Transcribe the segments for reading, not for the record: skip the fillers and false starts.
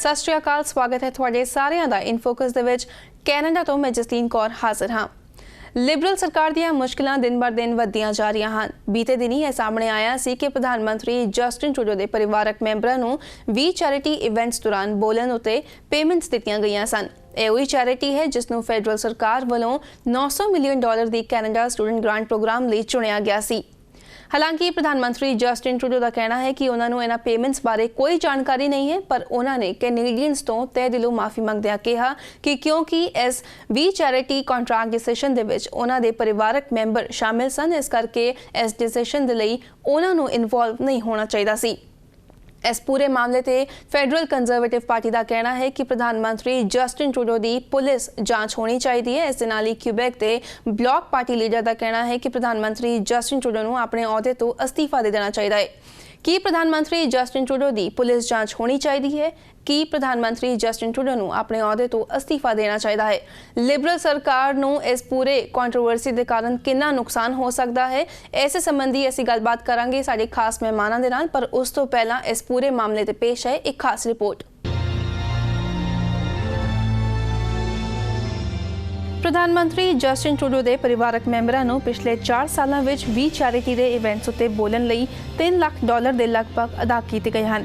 सत श्री अकाल, स्वागत है ਤੁਹਾਡੇ ਸਾਰਿਆਂ ਦਾ ਇਨਫੋਕਸ ਦੇ ਵਿੱਚ। ਕੈਨੇਡਾ ਤੋਂ ਮੈਂ ਜਸਲੀਨ ਕੌਰ ਹਾਜ਼ਰ ਹਾਂ। ਲਿਬਰਲ ਸਰਕਾਰ ਦੀਆਂ ਮੁਸ਼ਕਲਾਂ ਦਿਨ ਬਰ ਦਿਨ ਵੱਧਦੀਆਂ ਜਾ ਰਹੀਆਂ ਹਨ। ਬੀਤੇ ਦਿਨੀ ਇਹ ਸਾਹਮਣੇ ਆਇਆ ਸੀ ਕਿ ਪ੍ਰਧਾਨ ਮੰਤਰੀ ਜਸਟਿਨ ਟਰੂਡੋ ਦੇ ਪਰਿਵਾਰਕ ਮੈਂਬਰਾਂ ਨੂੰ 20 ਚੈਰਿਟੀ ਇਵੈਂਟਸ ਦੌਰਾਨ ਬੋਲਣ ਉਤੇ ਪੇਮੈਂਟਸ ਦਿੱਤੀਆਂ ਗਈਆਂ ਸਨ। ਇਹ ਉਹੀ ਚੈਰਿਟੀ ਹੈ ਜਿਸ ਨੂੰ ਫੈਡਰਲ ਸਰਕਾਰ ਵੱਲੋਂ $900 ਮਿਲੀਅਨ ਦੀ ਕੈਨੇਡਾ ਸਟੂਡੈਂਟ ਗ੍ਰਾਂਟ ਪ੍ਰੋਗਰਾਮ ਲਈ ਚੁਣਿਆ ਗਿਆ ਸੀ। हालांकि प्रधानमंत्री जस्टिन ट्रूडो का कहना है कि उन्होंने इन्हां पेमेंट्स बारे कोई जानकारी नहीं है, पर उन्होंने कैनेडियंस तो तय दिलों माफ़ी मंगदियां कहा कि क्योंकि इस 20 चैरिटी कॉन्ट्रैक्ट डिसीजन दे विच उन्हां दे परिवारक मैंबर शामिल सन, इस करके इस डिसीजन दे लई उन्हां नूं इन्वॉल्व नहीं होना चाहिए सी। इस पूरे मामले ते फैडरल कंजरवेटिव पार्टी का कहना है कि प्रधानमंत्री जस्टिन ट्रूडो की पुलिस जांच होनी चाहिए है। इस नाल ही क्यूबेक के ब्लॉक पार्टी लीडर का कहना है कि प्रधानमंत्री जस्टिन ट्रूडो नूं अपने अहुदे तो अस्तीफा दे देना चाहिए है। कि प्रधानमंत्री जस्टिन ट्रूडो की पुलिस जांच होनी चाहिए है कि प्रधानमंत्री जस्टिन ट्रूडो नूं अपने अहुदे तो अस्तीफा देना चाहिए है। लिबरल सरकार नूं इस पूरे कॉन्ट्रोवर्सी के कारण कितना नुकसान हो सकता है, इस संबंधी असीं गलबात करांगे साडे खास मेहमानां दे नाल, पर उस तो पहला इस पूरे मामले ते पेश है एक खास रिपोर्ट। प्रधानमंत्री जस्टिन ट्रूडो के परिवारक मैंबरां नूं पिछले 4 सालों में 20 चैरिटी के इवेंट्स उत्ते बोलण लई $3 लाख के लगभग अदा किए गए हैं।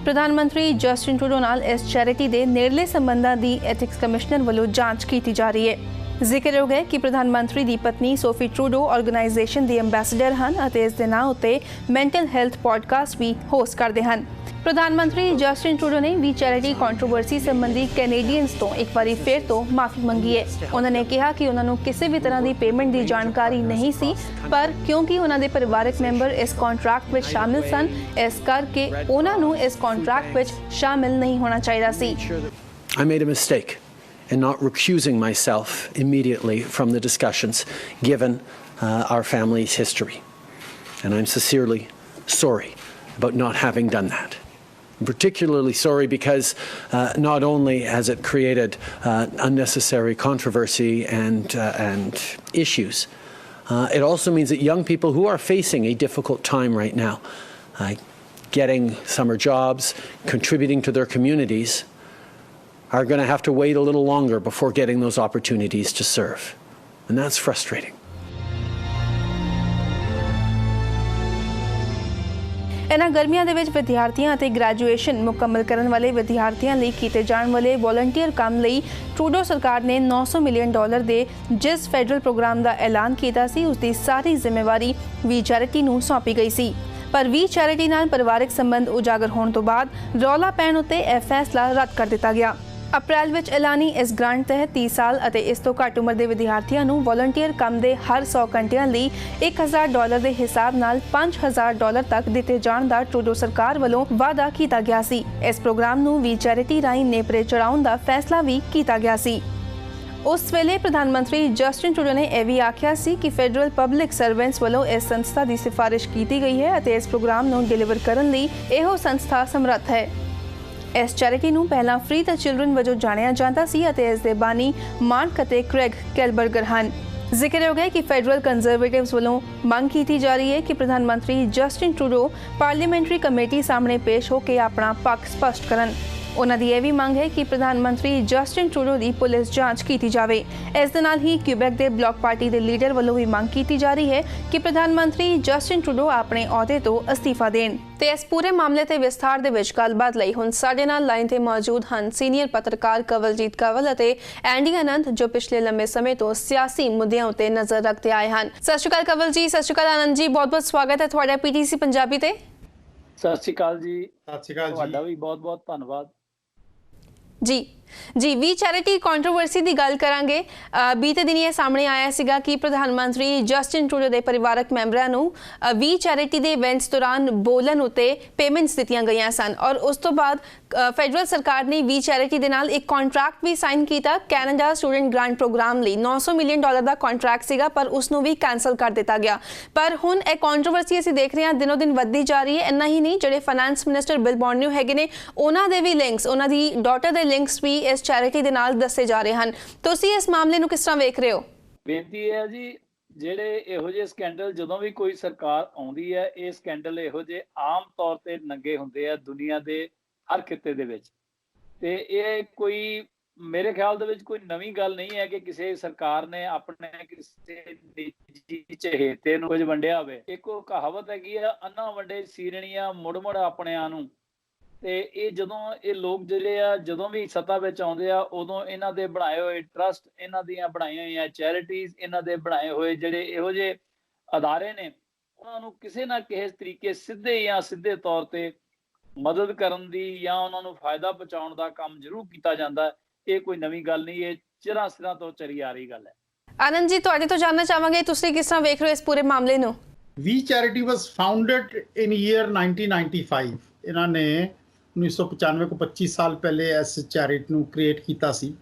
प्रधानमंत्री जस्टिन ट्रूडो नाल इस चैरिटी के नेड़ले संबंधां की एथिक्स कमिश्नर वालों जांच की जा रही है। जिक्रयोग है कि प्रधानमंत्री की पत्नी सोफी ट्रूडो ऑर्गेनाइजेशन की अंबैसडर हैं और इस दे नां उत्ते मैंटल हैल्थ पॉडकास्ट भी होस्ट करते हैं। प्रधानमंत्री जस्टिन ट्रूडो ने भी चैरिटी कॉन्ट्रोवर्सी संबंधी कैनेडियंस तो एक बार फिर तो माफ़ी मंगी है। उन्होंने कहा कि उन्होंने किसी भी तरह की पेमेंट की जानकारी नहीं सी, पर क्योंकि उन्होंने परिवारक मैंबर इस कॉन्ट्रैक्ट में शामिल सन, इस करके उन्होंने इस कॉन्ट्रैक्ट में शामिल नहीं होना चाहिए सी। I made a mistake in not recusing myself immediately from the discussions given our family's history, and I'm sincerely sorry about not having done that. I'm particularly sorry because not only has it created unnecessary controversy and issues, it also means that young people who are facing a difficult time right now, getting summer jobs, contributing to their communities, are going to have to wait a little longer before getting those opportunities to serve. And that's frustrating. इन्हां गर्मियां दे विच विद्यार्थियों और graduation मुकम्मल करने वाले विद्यार्थियों लिए किए जाने वाले वॉलंटियर काम लई ट्रूडो सरकार ने $900 मिलियन के जिस फैडरल प्रोग्राम का ऐलान किया सी, उसकी सारी जिम्मेवारी 20 चैरिटी नूं सौंपी गई सी। पर 20 चैरिटी नाल परिवारिक संबंध उजागर होने तो बाद रौला पैण उत्ते यह फैसला रद्द कर दिता गया। अप्रैल में ऐलानी इस ग्रांट तहत 30 साल और इस तो घट उम्र के विद्यार्थियों को वॉलंटियर काम के हर 100 घंटिया लिए $1000 के हिसाब नाल $5000 तक दिते जाने का ट्रूडो सरकार वालों वादा किया गया सी। इस प्रोग्राम नूं 20 चैरिटी राही नेपरे चढ़ाउण का फैसला भी किया गया सी। उस वेले प्रधानमंत्री जस्टिन ट्रूडो ने यह भी आख्या सी कि फैडरल पब्लिक सर्वेंट्स वालों इस संस्था की सिफारिश की गई है और इस प्रोग्राम नूं डिलीवर करने लई इहो संस्था समर्थ है। इस चैरिटी नूं पहला फ्री द चिल्ड्रन वजों जानिया जाता सी और इस दे बानी मार्क ते क्रेग कैलबर्गर हैं। जिक्रयोग है कि फैडरल कंजरवेटिव्स वालों मांग की जा रही है कि प्रधानमंत्री जस्टिन ट्रूडो पार्लीमेंटरी कमेटी सामने पेश होकर अपना पक्ष स्पष्ट करन। उन्हां दी यह भी मांग है कि प्रधानमंत्री जस्टिन ट्रूडो की पुलिस जांच की जाए। इस दे नाल ही क्यूबेक के ब्लॉक पार्टी के लीडर वालों भी मांग की जा रही है कि प्रधानमंत्री जस्टिन ट्रूडो अपने अहुदे तो अस्तीफा देन। ते इस पूरे मामले ते विस्तार दे विच गलबात लई हुण साडे नाल लाइन ते मौजूद हैं सीनियर पत्रकार कवलजीत कंवल अते एंडी आनंद, जो पिछले लंबे समय तो सियासी मुद्दों उत्ते नज़र रखते आए हैं। सत श्री अकाल कंवल जी, सत श्री अकाल आनंद जी, बहुत बहुत स्वागत है तुहाडा PTC पंजाबी ते। सत श्री अकाल जी। सत श्री अकाल जी, तुहाडा भी बहुत बहुत धन्यवाद जी। 20 चैरिटी कॉन्ट्रोवर्सी की गल करांगे। बीते दिन यह सामने आया सीगा कि प्रधानमंत्री जस्टिन ट्रूडो के परिवारक मैंबरां नूं 20 चैरिटी के इवेंट्स दौरान बोलण उत्ते पेमेंट्स दित्तियां गईयां सन और उस तो बाद फैडरल सरकार ने 20 चैरिटी के नाल एक कॉन्ट्रैक्ट भी साइन किया कैनेडा स्टूडेंट ग्रांट प्रोग्राम लई। $900 मिलियन का कॉन्ट्रैक्ट सीगा, पर उसनूं भी कैंसल कर दिता गया। पर हुण यह कॉन्ट्रोवर्सी असीं देख रहे हैं दिनों दिन वधदी जा रही है। इन्ना ही नहीं, जिहड़े फाइनेंस मिनिस्टर बिल बॉर्न्यू हैगे ने, उन्हां दे भी लिंक्स, उन्हां दी डॉटर दे लिंक्स भी इस चैरिटी दे नाल दस्से जा रहे हैं। तुसीं इस मामले नूं किस तरह वेख रहे हो? बेनती है जी, ਜਿਹੜੇ ਇਹੋ ਜਿਹੇ ਸਕੈਂਡਲ ਜਦੋਂ ਵੀ ਕੋਈ ਸਰਕਾਰ ਆਉਂਦੀ ਹੈ, ਇਹ ਸਕੈਂਡਲ ਇਹੋ ਜਿਹੇ ਆਮ ਤੌਰ ਤੇ ਨੰਗੇ ਹੁੰਦੇ ਆ ਦੁਨੀਆ ਦੇ ਹਰ ਖਿੱਤੇ ਦੇ ਵਿੱਚ। ਤੇ ਇਹ ਕੋਈ ਮੇਰੇ ਖਿਆਲ ਦੇ ਵਿੱਚ ਕੋਈ ਨਵੀਂ ਗੱਲ ਨਹੀਂ ਹੈ ਕਿ ਕਿਸੇ ਸਰਕਾਰ ਨੇ ਆਪਣੇ ਕਿਸੇ ਨਿੱਜੀ ਚਹੇਤੇ ਨੂੰ ਕੁਝ ਵੰਡਿਆ ਹੋਵੇ। ਇੱਕ ਉਹ ਕਹਾਵਤ ਹੈਗੀ ਆ, ਅੰਨਾ ਵੰਡੇ ਸੀਰਣੀਆਂ ਮੁੜ ਮੁੜ ਆਪਣਿਆਂ ਨੂੰ। ਤੇ ਇਹ ਜਦੋਂ ਇਹ ਲੋਕ ਜਿਹੜੇ ਆ ਜਦੋਂ ਵੀ ਸੱਤਾ ਵਿੱਚ ਆਉਂਦੇ ਆ ਉਦੋਂ ਇਹਨਾਂ ਦੇ ਬਣਾਏ ਹੋਏ ਟਰਸਟ, ਇਹਨਾਂ ਦੀਆਂ ਬਣਾਈਆਂ ਹੋਈਆਂ ਚੈਰਿਟੀਜ਼, ਇਹਨਾਂ ਦੇ ਬਣਾਏ ਹੋਏ ਜਿਹੜੇ ਇਹੋ ਜਿਹੇ ਅਦਾਰੇ ਨੇ, ਉਹਨਾਂ ਨੂੰ ਕਿਸੇ ਨਾ ਕਿਸੇ ਤਰੀਕੇ ਸਿੱਧੇ ਜਾਂ ਸਿੱਧੇ ਤੌਰ ਤੇ ਮਦਦ ਕਰਨ ਦੀ ਜਾਂ ਉਹਨਾਂ ਨੂੰ ਫਾਇਦਾ ਪਹੁੰਚਾਉਣ ਦਾ ਕੰਮ ਜ਼ਰੂਰ ਕੀਤਾ ਜਾਂਦਾ। ਇਹ ਕੋਈ ਨਵੀਂ ਗੱਲ ਨਹੀਂ, ਇਹ ਚਿਰਾਂ ਸਿਰਾਂ ਤੋਂ ਚੱਲੀ ਆ ਰਹੀ ਗੱਲ ਹੈ। ਆਨੰਦ ਜੀ, ਤੁਹਾਡੇ ਤੋਂ ਜਾਣਨਾ ਚਾਹਾਂਗੇ ਤੁਸੀਂ ਕਿਸ ਤਰ੍ਹਾਂ ਵੇਖ ਰਹੇ ਹੋ ਇਸ ਪੂਰੇ ਮਾਮਲੇ ਨੂੰ? ਵੀ ਚੈਰਿਟੀ ਵਾਸ ਫਾਊਂਡਡ ਇਨ ਈਅਰ 1995। ਇਹਨਾਂ ਨੇ 1995 को 25 साल पहले इस चैरिटी ਨੂੰ ਕ੍ਰੀਏਟ ਕੀਤਾ ਸੀ।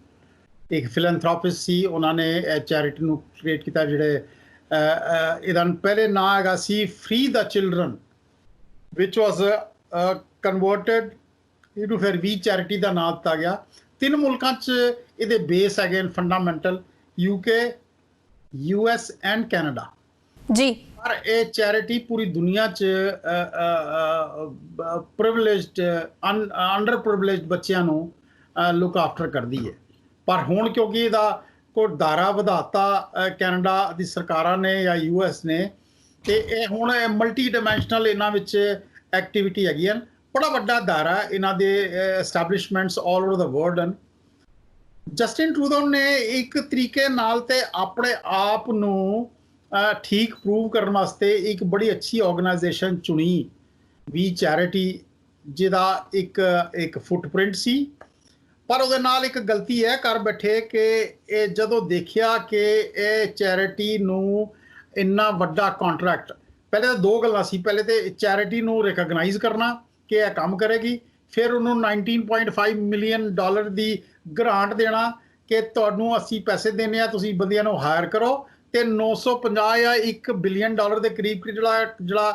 ਇੱਕ ਫਿਲੈਂਥਰੋਪਿਸਟ ਸੀ, ਉਹਨਾਂ ਨੇ ਇਹ ਚੈਰਿਟੀ ਨੂੰ ਕ੍ਰੀਏਟ ਕੀਤਾ। ਜਿਹੜੇ ਇਹਦਾ ਪਹਿਲੇ ਨਾਂ ਹੈਗਾ ਸੀ ਫ੍ਰੀ ਦਾ ਚਿਲਡਰਨ, ਵਿਚ ਵਾਸ ਕਨਵਰਟਡ ਇਹਨੂੰ ਫਿਰ ਵੀ ਚੈਰਿਟੀ ਦਾ ਨਾਂ ਦਿੱਤਾ ਗਿਆ। 3 ਮੁਲਕਾਂ 'ਚ ਇਹਦੇ ਬੇਸ ਹੈਗੇ fundamental, UK, US and Canada ਜੀ। ਪਰ ਇਹ ਚੈਰਿਟੀ ਪੂਰੀ ਦੁਨੀਆ 'ਚ ਪ੍ਰਿਵਿਲੇਜਡ ਅੰਡਰ ਪ੍ਰਿਵਿਲੇਜਡ ਬੱਚਿਆਂ ਨੂੰ ਲੁੱਕ ਆਫਟਰ ਕਰਦੀ ਹੈ। ਪਰ ਹੁਣ ਕਿਉਂਕਿ ਇਹਦਾ ਕੋਈ ਦਾਇਰਾ ਵਧਾਤਾ ਕੈਨੇਡਾ ਦੀ ਸਰਕਾਰਾਂ ਨੇ ਜਾਂ US ਨੇ, ਤੇ ਇਹ ਹੁਣ ਮਲਟੀ ਡਾਇਮੈਂਸ਼ਨਲ ਇਹਨਾਂ ਵਿੱਚ ਐਕਟੀਵਿਟੀ ਹੈਗੀ ਹਨ। ਬੜਾ ਵੱਡਾ ਦਾਇਰਾ ਇਹਨਾਂ ਦੇ ਐਸਟੈਬਲਿਸ਼ਮੈਂਟਸ ਆਲ ਓਵਰ ਦਾ ਵਰਲਡ ਹਨ। ਜਸਟਿਨ ਟਰੂਡੋ ਨੇ ਇੱਕ ਤਰੀਕੇ ਨਾਲ ਤੇ ਆਪਣੇ ਆਪ ਨੂੰ ਠੀਕ ਪ੍ਰੂਵ ਕਰਨ ਵਾਸਤੇ ਇੱਕ ਬੜੀ ਅੱਛੀ ਆਰਗੇਨਾਈਜੇਸ਼ਨ ਚੁਣੀ, ਵੀ ਚੈਰਿਟੀ, ਜਿਹਦਾ ਇੱਕ ਫੁੱਟਪ੍ਰਿੰਟ ਸੀ। ਪਰ ਉਹਦੇ ਨਾਲ ਇੱਕ ਗਲਤੀ ਹੈ ਕਰ ਬੈਠੇ ਕਿ ਇਹ ਜਦੋਂ ਦੇਖਿਆ ਕਿ ਇਹ ਚੈਰਿਟੀ ਨੂੰ ਇੰਨਾ ਵੱਡਾ ਕੰਟਰੈਕਟ, ਪਹਿਲੇ ਤਾਂ 2 ਗੱਲਾਂ ਸੀ। ਪਹਿਲੇ ਤੇ ਚੈਰਿਟੀ ਨੂੰ ਰਿਕਗਨਾਈਜ਼ ਕਰਨਾ ਕਿ ਇਹ ਕੰਮ ਕਰੇਗੀ, ਫਿਰ ਉਹਨੂੰ $19.5 ਮਿਲੀਅਨ ਦੀ ਗ੍ਰਾਂਟ ਦੇਣਾ ਕਿ ਤੁਹਾਨੂੰ ਅਸੀਂ ਪੈਸੇ ਦੇਣੇ ਆ, ਤੁਸੀਂ ਬੰਦਿਆਂ ਨੂੰ ਹਾਇਰ ਕਰੋ, ਤੇ 950 ਜਾਂ $1 ਬਿਲੀਅਨ ਦੇ ਕਰੀਬ ਜਿਹੜਾ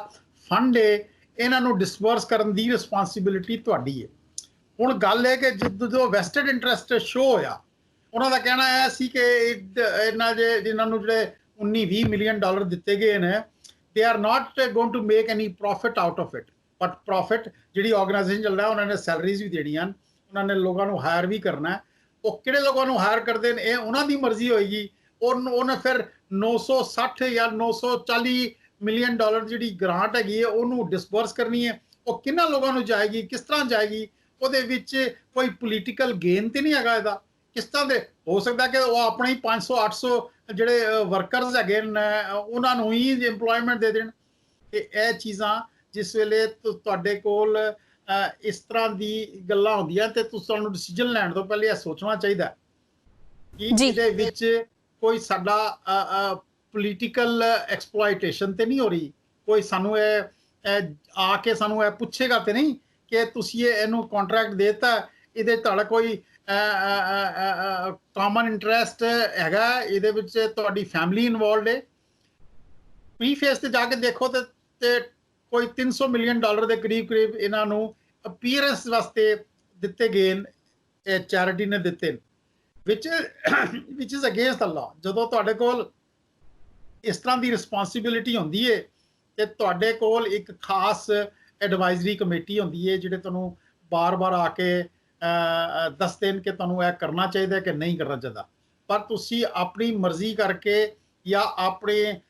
ਫੰਡ ਹੈ ਇਹਨਾਂ ਨੂੰ ਡਿਸਬਰਸ ਕਰਨ ਦੀ ਰਿਸਪਾਂਸਿਬਿਲਿਟੀ ਤੁਹਾਡੀ ਹੈ। ਹੁਣ ਗੱਲ ਹੈ ਕਿ ਜਦੋਂ ਵੈਸਟਡ ਇੰਟਰਸਟ ਸ਼ੋ ਹੋਇਆ, ਉਹਨਾਂ ਦਾ ਕਹਿਣਾ ਇਹ ਸੀ ਕਿ ਇਹਨਾਂ ਜਿਨ੍ਹਾਂ ਨੂੰ ਜਿਹੜੇ 19-20 ਮਿਲੀਅਨ ਦਿੱਤੇ ਗਏ ਨੇ, they are not going to make any profit out of it, but profit ਜਿਹੜੀ ਆਰਗੇਨਾਈਜੇਸ਼ਨ ਚੱਲ ਰਿਹਾ, ਉਹਨਾਂ ਨੇ ਸੈਲਰੀਜ਼ ਵੀ ਦੇਣੀਆਂ, ਉਹਨਾਂ ਨੇ ਲੋਕਾਂ ਨੂੰ ਹਾਇਰ ਵੀ ਕਰਨਾ। ਉਹ ਕਿਹੜੇ ਲੋਕਾਂ ਨੂੰ ਹਾਇਰ ਕਰਦੇ ਨੇ ਇਹ ਉਹਨਾਂ ਦੀ ਮਰਜ਼ੀ ਹੋਏਗੀ। ਉਹਨੇ ਫਿਰ 960 ਜਾਂ 940 ਮਿਲੀਅਨ ਜਿਹੜੀ ਗ੍ਰਾਂਟ ਹੈਗੀ ਹੈ ਉਹਨੂੰ ਡਿਸਬਰਸ ਕਰਨੀ ਹੈ। ਉਹ ਕਿੰਨਾ ਲੋਕਾਂ ਨੂੰ ਜਾਏਗੀ, ਕਿਸ ਤਰ੍ਹਾਂ ਜਾਏਗੀ, ਉਹਦੇ ਵਿੱਚ ਕੋਈ ਪੋਲੀਟੀਕਲ ਗੇਨ ਤੇ ਨਹੀਂ ਹੈਗਾ ਇਹਦਾ। ਕਿਸ ਤਰ੍ਹਾਂ ਦੇ ਹੋ ਸਕਦਾ ਕਿ ਉਹ ਆਪਣੇ 500-800 ਜਿਹੜੇ ਵਰਕਰਸ ਹੈਗੇ ਨੇ ਉਹਨਾਂ ਨੂੰ ਹੀ ਇੰਪਲੋਇਮੈਂਟ ਦੇ ਦੇਣ। ਤੇ ਇਹ ਚੀਜ਼ਾਂ ਜਿਸ ਵੇਲੇ ਤੁਹਾਡੇ ਕੋਲ ਇਸ ਤਰ੍ਹਾਂ ਦੀ ਗੱਲਾਂ ਹੁੰਦੀਆਂ ਤੇ ਤੁਹਾਨੂੰ ਡਿਸੀਜਨ ਲੈਣ ਤੋਂ ਪਹਿਲੇ ਇਹ ਸੋਚਣਾ ਚਾਹੀਦਾ ਕਿ ਇਹਦੇ ਵਿੱਚ ਕੋਈ ਸਾਡਾ ਪੋਲੀਟੀਕਲ ਐਕਸਪਲੋਇਟੇਸ਼ਨ ਤੇ ਨਹੀਂ ਹੋ ਰਹੀ। ਕੋਈ ਸਾਨੂੰ ਇਹ ਆ ਕੇ ਸਾਨੂੰ ਇਹ ਪੁੱਛੇਗਾ ਤੇ ਨਹੀਂ ਕਿ ਤੁਸੀਂ ਇਹਨੂੰ ਕੰਟਰੈਕਟ ਦੇਤਾ, ਇਹਦੇ ਤੁਹਾਡਾ ਕੋਈ ਕਾਮਨ ਇੰਟਰਸਟ ਹੈਗਾ, ਇਹਦੇ ਵਿੱਚ ਤੁਹਾਡੀ ਫੈਮਿਲੀ ਇਨਵੋਲਵਡ ਹੈ। ਪ੍ਰੀਫੇਸ ਤੇ ਜਾ ਕੇ ਦੇਖੋ ਤੇ ਕੋਈ $300 ਮਿਲੀਅਨ ਦੇ ਕਰੀਬ ਇਹਨਾਂ ਨੂੰ ਅਪੀਅਰੈਂਸ ਵਾਸਤੇ ਦਿੱਤੇ ਗਏ ਨੇ, ਚੈਰਿਟੀ ਨੇ ਦਿੱਤੇ, ਵਿਚ ਇਜ਼ ਅਗੇਂਸਟ ਦ ਲਾਅ। ਜਦੋਂ ਤੁਹਾਡੇ ਕੋਲ ਇਸ ਤਰ੍ਹਾਂ ਦੀ ਰਿਸਪਾਂਸਿਬਿਲਿਟੀ ਹੁੰਦੀ ਹੈ ਤੇ ਤੁਹਾਡੇ ਕੋਲ ਇੱਕ ਖਾਸ ਐਡਵਾਈਜ਼ਰੀ ਕਮੇਟੀ ਹੁੰਦੀ ਹੈ ਜਿਹੜੇ ਤੁਹਾਨੂੰ ਬਾਰ-ਬਾਰ ਆ ਕੇ ਦੱਸਦੇ ਨੇ ਕਿ ਤੁਹਾਨੂੰ ਇਹ ਕਰਨਾ ਚਾਹੀਦਾ ਕਿ ਨਹੀਂ ਕਰਨਾ ਚਾਹੀਦਾ। ਪਰ ਤੁਸੀਂ ਆਪਣੀ ਮਰਜ਼ੀ ਕਰਕੇ ਜਾਂ ਆਪਣੇ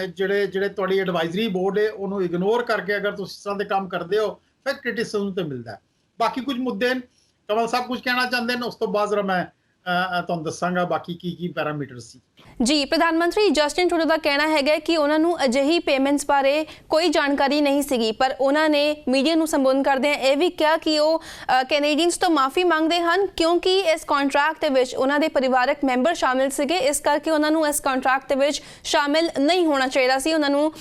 ਜਿਹੜੇ ਤੁਹਾਡੀ ਐਡਵਾਈਜ਼ਰੀ ਬੋਰਡ ਹੈ ਉਹਨੂੰ ਇਗਨੋਰ ਕਰਕੇ ਅਗਰ ਤੁਸੀਂ ਇਸ ਤਰ੍ਹਾਂ ਦੇ ਕੰਮ ਕਰਦੇ ਹੋ ਫਿਰ ਕ੍ਰਿਟਿਸਿਜ਼ਮ ਤੇ ਮਿਲਦਾ ਹੈ। ਬਾਕੀ ਕੁਝ ਮੁੱਦੇ ਨੇ, ਕਮਲ ਸਾਹਿਬ ਕੁਝ ਕਹਿਣਾ ਚਾਹੁੰਦੇ ਨੇ, ਉਸ ਤੋਂ ਬਾਅਦ ਜ਼ਰਾ ਮੈਂ ਤੁਹਾਨੂੰ ਦੱਸਾਂਗਾ ਬਾਕੀ ਕੀ ਪੈਰਾਮੀਟਰ ਸੀ। ਜੀ, ਪ੍ਰਧਾਨ ਮੰਤਰੀ ਜਸਟਿਨ ਟਰੂਡੋ ਦਾ ਕਹਿਣਾ ਹੈਗਾ ਕਿ ਉਹਨਾਂ ਨੂੰ ਅਜਿਹੀ ਪੇਮੈਂਟਸ ਬਾਰੇ ਕੋਈ ਜਾਣਕਾਰੀ ਨਹੀਂ ਸੀਗੀ, ਪਰ ਉਹਨਾਂ ਨੇ ਮੀਡੀਆ ਨੂੰ ਸੰਬੋਧਨ ਕਰਦਿਆਂ ਇਹ ਵੀ ਕਿਹਾ ਕਿ ਉਹ ਕੈਨੇਡੀਅਨਸ ਤੋਂ ਮਾਫੀ ਮੰਗਦੇ ਹਨ ਕਿਉਂਕਿ ਇਸ ਕੰਟਰੈਕਟ ਦੇ ਵਿੱਚ ਉਹਨਾਂ ਦੇ ਪਰਿਵਾਰਕ ਮੈਂਬਰ ਸ਼ਾਮਿਲ ਸੀਗੇ, ਇਸ ਕਰਕੇ ਉਹਨਾਂ ਨੂੰ ਇਸ ਕੰਟਰੈਕਟ ਦੇ ਵਿੱਚ ਸ਼ਾਮਿਲ ਨਹੀਂ ਹੋਣਾ ਚਾਹੀਦਾ ਸੀ, ਉਹਨਾਂ ਨੂੰ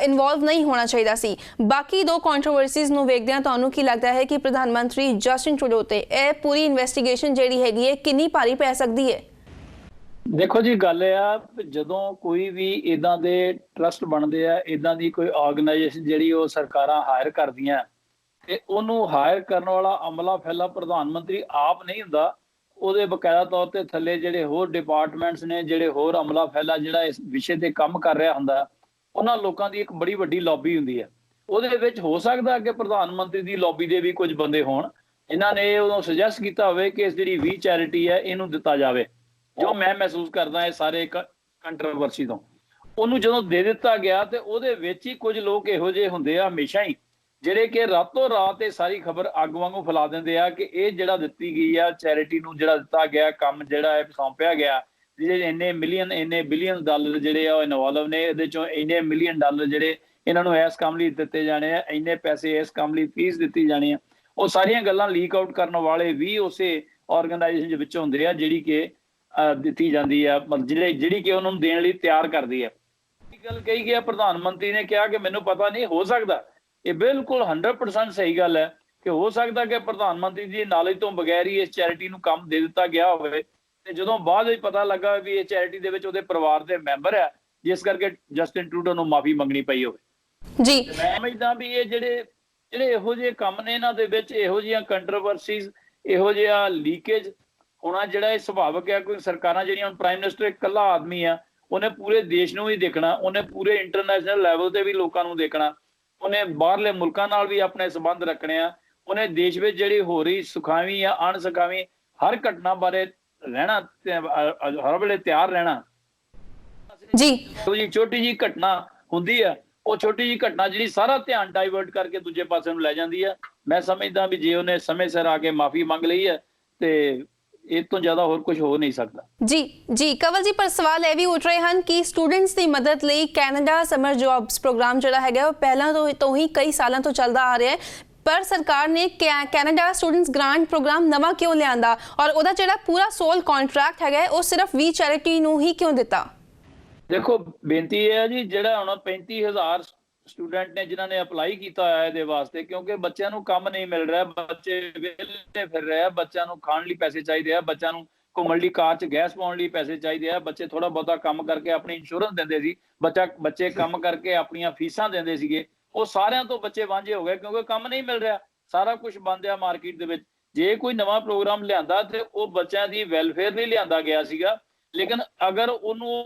ਇਨਵੋਲਵ ਨਹੀਂ ਹੋਣਾ ਚਾਹੀਦਾ ਸੀ। ਬਾਕੀ 2 ਕੰਟਰੋਵਰਸੀਜ਼ ਨੂੰ ਵੇਖਦਿਆਂ ਤੁਹਾਨੂੰ ਕੀ ਲੱਗਦਾ ਹੈ ਕਿ ਪ੍ਰਧਾਨ ਮੰਤਰੀ ਜਸਟਿਨ ਟਰੂਡੋ ਤੇ ਇਹ ਪੂਰੀ ਇਨਵੈਸਟੀਗੇਸ਼ਨ ਜਿਹੜੀ ਹੈਗੀ ਹੈ ਕਿੰਨੀ ਭਾਰੀ ਪੈ ਸਕਦੀ ਹੈ? ਦੇਖੋ ਜੀ, ਗੱਲ ਇਹ ਆ ਜਦੋਂ ਕੋਈ ਵੀ ਇਦਾਂ ਦੇ ਟਰਸਟ ਬਣਦੇ ਆ, ਇਦਾਂ ਦੀ ਕੋਈ ਆਰਗੇਨਾਈਜੇਸ਼ਨ ਜਿਹੜੀ ਉਹ ਸਰਕਾਰਾਂ ਹਾਇਰ ਕਰਦੀਆਂ ਤੇ ਉਹਨੂੰ ਹਾਇਰ ਕਰਨ ਵਾਲਾ ਅਮਲਾ ਫੈਲਾ ਪ੍ਰਧਾਨ ਮੰਤਰੀ ਆਪ ਨਹੀਂ ਹੁੰਦਾ, ਉਹਦੇ ਬਕਾਇਦਾ ਤੌਰ ਤੇ ਥੱਲੇ ਜਿਹੜੇ ਹੋਰ ਡਿਪਾਰਟਮੈਂਟਸ ਨੇ, ਜਿਹੜੇ ਹੋਰ ਅਮਲਾ ਫੈਲਾ ਜਿਹੜਾ ਇਸ ਵਿਸ਼ੇ ਤੇ ਕੰਮ ਕਰ ਰਿਹਾ ਹੁੰਦਾ, ਉਹਨਾਂ ਲੋਕਾਂ ਦੀ ਇੱਕ ਬੜੀ ਵੱਡੀ ਲੌਬੀ ਹੁੰਦੀ ਹੈ। ਉਹਦੇ ਵਿੱਚ ਹੋ ਸਕਦਾ ਕਿ ਪ੍ਰਧਾਨ ਮੰਤਰੀ ਦੀ ਲੌਬੀ ਦੇ ਵੀ ਕੁਝ ਬੰਦੇ ਹੋਣ ਇਹਨਾਂ ਨੇ ਉਦੋਂ ਸੁਜੈਸਟ ਕੀਤਾ ਹੋਵੇ ਕਿ ਇਸ ਜਿਹੜੀ 20 ਚੈਰਿਟੀ ਹੈ ਇਹਨੂੰ ਦਿੱਤਾ ਜਾਵੇ। ਜੋ ਮੈਂ ਮਹਿਸੂਸ ਕਰਦਾ ਇਹ ਸਾਰੇ ਕੰਟਰੋਵਰਸੀ ਤੋਂ, ਉਹਨੂੰ ਜਦੋਂ ਦੇ ਦਿੱਤਾ ਗਿਆ ਤੇ ਉਹਦੇ ਵਿੱਚ ਹੀ ਕੁਝ ਲੋਕ ਇਹੋ ਜਿਹੇ ਹੁੰਦੇ ਆ ਹਮੇਸ਼ਾ ਹੀ, ਜਿਹੜੇ ਕਿ ਰਾਤੋਂ ਰਾਤ ਇਹ ਸਾਰੀ ਖਬਰ ਅੱਗ ਵਾਂਗੂ ਫੈਲਾ ਦਿੰਦੇ ਆ ਕਿ ਇਹ ਜਿਹੜਾ ਦਿੱਤੀ ਗਈ ਆ ਚੈਰਿਟੀ ਨੂੰ, ਜਿਹੜਾ ਦਿੱਤਾ ਗਿਆ ਕੰਮ, ਜਿਹੜਾ ਇਹ ਸੌਂਪਿਆ ਗਿਆ, ਜਿਹੜੇ ਇੰਨੇ ਮਿਲੀਅਨ ਇੰਨੇ ਬਿਲੀਅਨ ਡਾਲਰ ਜਿਹੜੇ ਆ ਉਹ ਇਨਵੋਲਵ ਨੇ, ਇਹਦੇ ਚੋਂ ਇੰਨੇ ਮਿਲੀਅਨ ਡਾਲਰ ਜਿਹੜੇ ਇਹਨਾਂ ਨੂੰ ਇਸ ਕੰਮ ਲਈ ਦਿੱਤੇ ਜਾਣੇ ਆ, ਇੰਨੇ ਪੈਸੇ ਇਸ ਕੰਮ ਲਈ ਫੀਸ ਦਿੱਤੀ ਜਾਣੀ ਆ, ਉਹ ਸਾਰੀਆਂ ਗੱਲਾਂ ਲੀਕ ਆਊਟ ਕਰਨ ਵਾਲੇ ਵੀ ਉਸੇ ਆਰਗੇਨਾਈਜੇਸ਼ਨ ਦੇ ਵਿੱਚ ਹੁੰਦੇ ਆ ਜਿਹੜੀ ਕਿ ਦਿੱਤੀ ਜਾਂਦੀ ਆ, ਜਿਹੜੀ ਕਿ ਉਹਨਾਂ ਨੂੰ ਦੇਣ ਲਈ ਤਿਆਰ ਕਰਦੀ ਹੈ। ਗੱਲ ਕਹੀ ਗਿਆ ਪ੍ਰਧਾਨ ਮੰਤਰੀ ਨੇ ਕਿਹਾ ਕਿ ਮੈਨੂੰ ਪਤਾ ਨਹੀਂ, ਹੋ ਸਕਦਾ ਇਹ ਬਿਲਕੁਲ 100% ਸਹੀ ਗੱਲ ਹੈ ਕਿ ਹੋ ਸਕਦਾ ਕਿ ਪ੍ਰਧਾਨ ਮੰਤਰੀ ਦੀ ਨੌਲੇਜ ਤੋਂ ਬਗੈਰ ਹੀ ਇਸ ਚੈਰਿਟੀ ਨੂੰ ਕੰਮ ਦੇ ਦਿੱਤਾ ਗਿਆ ਹੋਵੇ, ਤੇ ਜਦੋਂ ਬਾਅਦ ਵਿੱਚ ਪਤਾ ਲੱਗਾ ਵੀ ਇਹ ਚੈਰਿਟੀ ਦੇ ਵਿੱਚ ਉਹਦੇ ਪਰਿਵਾਰ ਦੇ ਮੈਂਬਰ ਆ, ਜਿਸ ਕਰਕੇ ਜਸਟਿਨ ਟਰੂਡੋ ਨੂੰ ਮਾਫੀ ਮੰਗਣੀ ਪਈ ਹੋਵੇ। ਜੀ ਮੈਂ ਸਮਝਦਾ ਵੀ ਇਹ ਜਿਹੜੇ ਇਹੋ ਜਿਹੇ ਕੰਮ ਨੇ, ਇਹਨਾਂ ਦੇ ਵਿੱਚ ਇਹੋ ਜਿਹੀਆਂ ਕੰਟਰੋਵਰਸੀਜ਼, ਇਹੋ ਜਿਹਾ ਲੀਕੇਜ ਹੋਣਾ ਜਿਹੜਾ ਇਹ ਸੁਭਾਵਿਕ ਹੈ। ਕੋਈ ਸਰਕਾਰਾਂ ਜਿਹੜੀਆਂ, ਹੁਣ ਪ੍ਰਾਈਮ ਮਿਨਿਸਟਰ ਇਕੱਲਾ ਆਦਮੀ ਆ, ਉਹਨੇ ਪੂਰੇ ਦੇਸ਼ ਨੂੰ ਵੀ ਦੇਖਣਾ, ਉਹਨੇ ਪੂਰੇ ਇੰਟਰਨੈਸ਼ਨਲ ਲੈਵਲ ਤੇ ਵੀ ਲੋਕਾਂ ਨੂੰ ਦੇਖਣਾ, ਉਹਨੇ ਬਾਹਰਲੇ ਮੁਲਕਾਂ ਨਾਲ ਵੀ ਆਪਣੇ ਸੰਬੰਧ ਰੱਖਣੇ ਆ, ਉਹਨੇ ਦੇਸ਼ ਵਿੱਚ ਜਿਹੜੀ ਹੋ ਰਹੀ ਸੁਖਾਵੀਂ ਜਾਂ ਅਣਸੁਖਾਵੀਂ ਹਰ ਘਟਨਾ ਬਾਰੇ ਰਹਿਣਾ, ਹਰ ਵੇਲੇ ਤਿਆਰ ਰਹਿਣਾ। ਜੀ ਛੋਟੀ ਜਿਹੀ ਘਟਨਾ ਹੁੰਦੀ ਆ, ਉਹ ਛੋਟੀ ਜਿਹੀ ਘਟਨਾ ਜਿਹੜੀ ਸਾਰਾ ਧਿਆਨ ਡਾਈਵਰਟ ਕਰਕੇ ਦੂਜੇ ਪਾਸੇ ਨੂੰ ਲੈ ਜਾਂਦੀ ਆ। ਮੈਂ ਸਮਝਦਾ ਵੀ ਜੇ ਉਹਨੇ ਸਮੇਂ ਸਿਰ ਆ ਕੇ ਮਾਫੀ ਮੰਗ ਲਈ ਹੈ ਤੇ ਇਹ ਤੋਂ ਜ਼ਿਆਦਾ ਹੋਰ ਕੁਝ ਹੋ ਨਹੀਂ ਸਕਦਾ। ਜੀ ਕਵਲ ਜੀ, ਪਰ ਸਵਾਲ ਇਹ ਵੀ ਉੱਠ ਰਹੇ ਹਨ ਕਿ ਸਟੂਡੈਂਟਸ ਦੀ ਮਦਦ ਲਈ ਕੈਨੇਡਾ ਸਮਰ ਜੌਬਸ ਪ੍ਰੋਗਰਾਮ ਜਿਹੜਾ ਹੈਗਾ ਉਹ ਪਹਿਲਾਂ ਤੋਂ ਹੀ ਕਈ ਸਾਲਾਂ ਤੋਂ ਚੱਲਦਾ ਆ ਰਿਹਾ ਹੈ, ਪਰ ਸਰਕਾਰ ਨੇ ਕੈਨੇਡਾ ਸਟੂਡੈਂਟਸ ਗ੍ਰਾਂਟ ਪ੍ਰੋਗਰਾਮ ਨਵਾਂ ਕਿਉਂ ਲਿਆਂਦਾ ਔਰ ਉਹਦਾ ਜਿਹੜਾ ਪੂਰਾ ਸੋਲ ਕੰਟਰੈਕਟ ਹੈਗਾ ਉਹ ਸਿਰਫ 20 ਚੈਰਿਟੀ ਨੂੰ ਹੀ ਕਿਉਂ ਦਿੱਤਾ? ਦੇਖੋ ਬੇਨਤੀ ਇਹ ਹੈ ਜੀ, ਜਿਹੜਾ ਹੁਣ 35,000 ਸਟੂਡੈਂਟ ਨੇ ਜਿਨ੍ਹਾਂ ਨੇ ਅਪਲਾਈ ਕੀਤਾ ਹੋਇਆ ਇਹਦੇ ਵਾਸਤੇ, ਕਿਉਂਕਿ ਬੱਚਿਆਂ ਨੂੰ ਕੰਮ ਨਹੀਂ ਮਿਲ ਰਿਹਾ, ਬੱਚੇ ਵਿਹਲੇ ਫਿਰ ਰਹੇ ਆ, ਬੱਚਿਆਂ ਨੂੰ ਖਾਣ ਲਈ ਪੈਸੇ ਚਾਹੀਦੇ ਆ, ਬੱਚਿਆਂ ਨੂੰ ਘੁੰਮਣ ਲਈ ਕਾਰ 'ਚ ਗੈਸ ਪਾਉਣ ਲਈ ਪੈਸੇ ਚਾਹੀਦੇ ਆ, ਬੱਚੇ ਥੋੜਾ ਬਹੁਤਾ ਕੰਮ ਕਰਕੇ ਆਪਣੀ ਇੰਸ਼ੋਰੈਂਸ ਦਿੰਦੇ ਸੀ, ਬੱਚੇ ਕੰਮ ਕਰਕੇ ਆਪਣੀਆਂ ਫੀਸਾਂ ਦਿੰਦੇ ਸੀਗੇ, ਉਹ ਸਾਰਿਆਂ ਤੋਂ ਬੱਚੇ ਵਾਂਝੇ ਹੋ ਗਏ ਕਿਉਂਕਿ ਕੰਮ ਨਹੀਂ ਮਿਲ ਰਿਹਾ, ਸਾਰਾ ਕੁਝ ਬੰਦ ਆ ਮਾਰਕੀਟ ਦੇ ਵਿੱਚ। ਜੇ ਕੋਈ ਨਵਾਂ ਪ੍ਰੋਗਰਾਮ ਲਿਆਂਦਾ ਤੇ ਉਹ ਬੱਚਿਆਂ ਦੀ ਵੈਲਫੇਅਰ ਲਈ ਲਿਆਂਦਾ ਗਿਆ ਸੀਗਾ, ਲੇਕਿਨ ਅਗਰ ਉਹਨੂੰ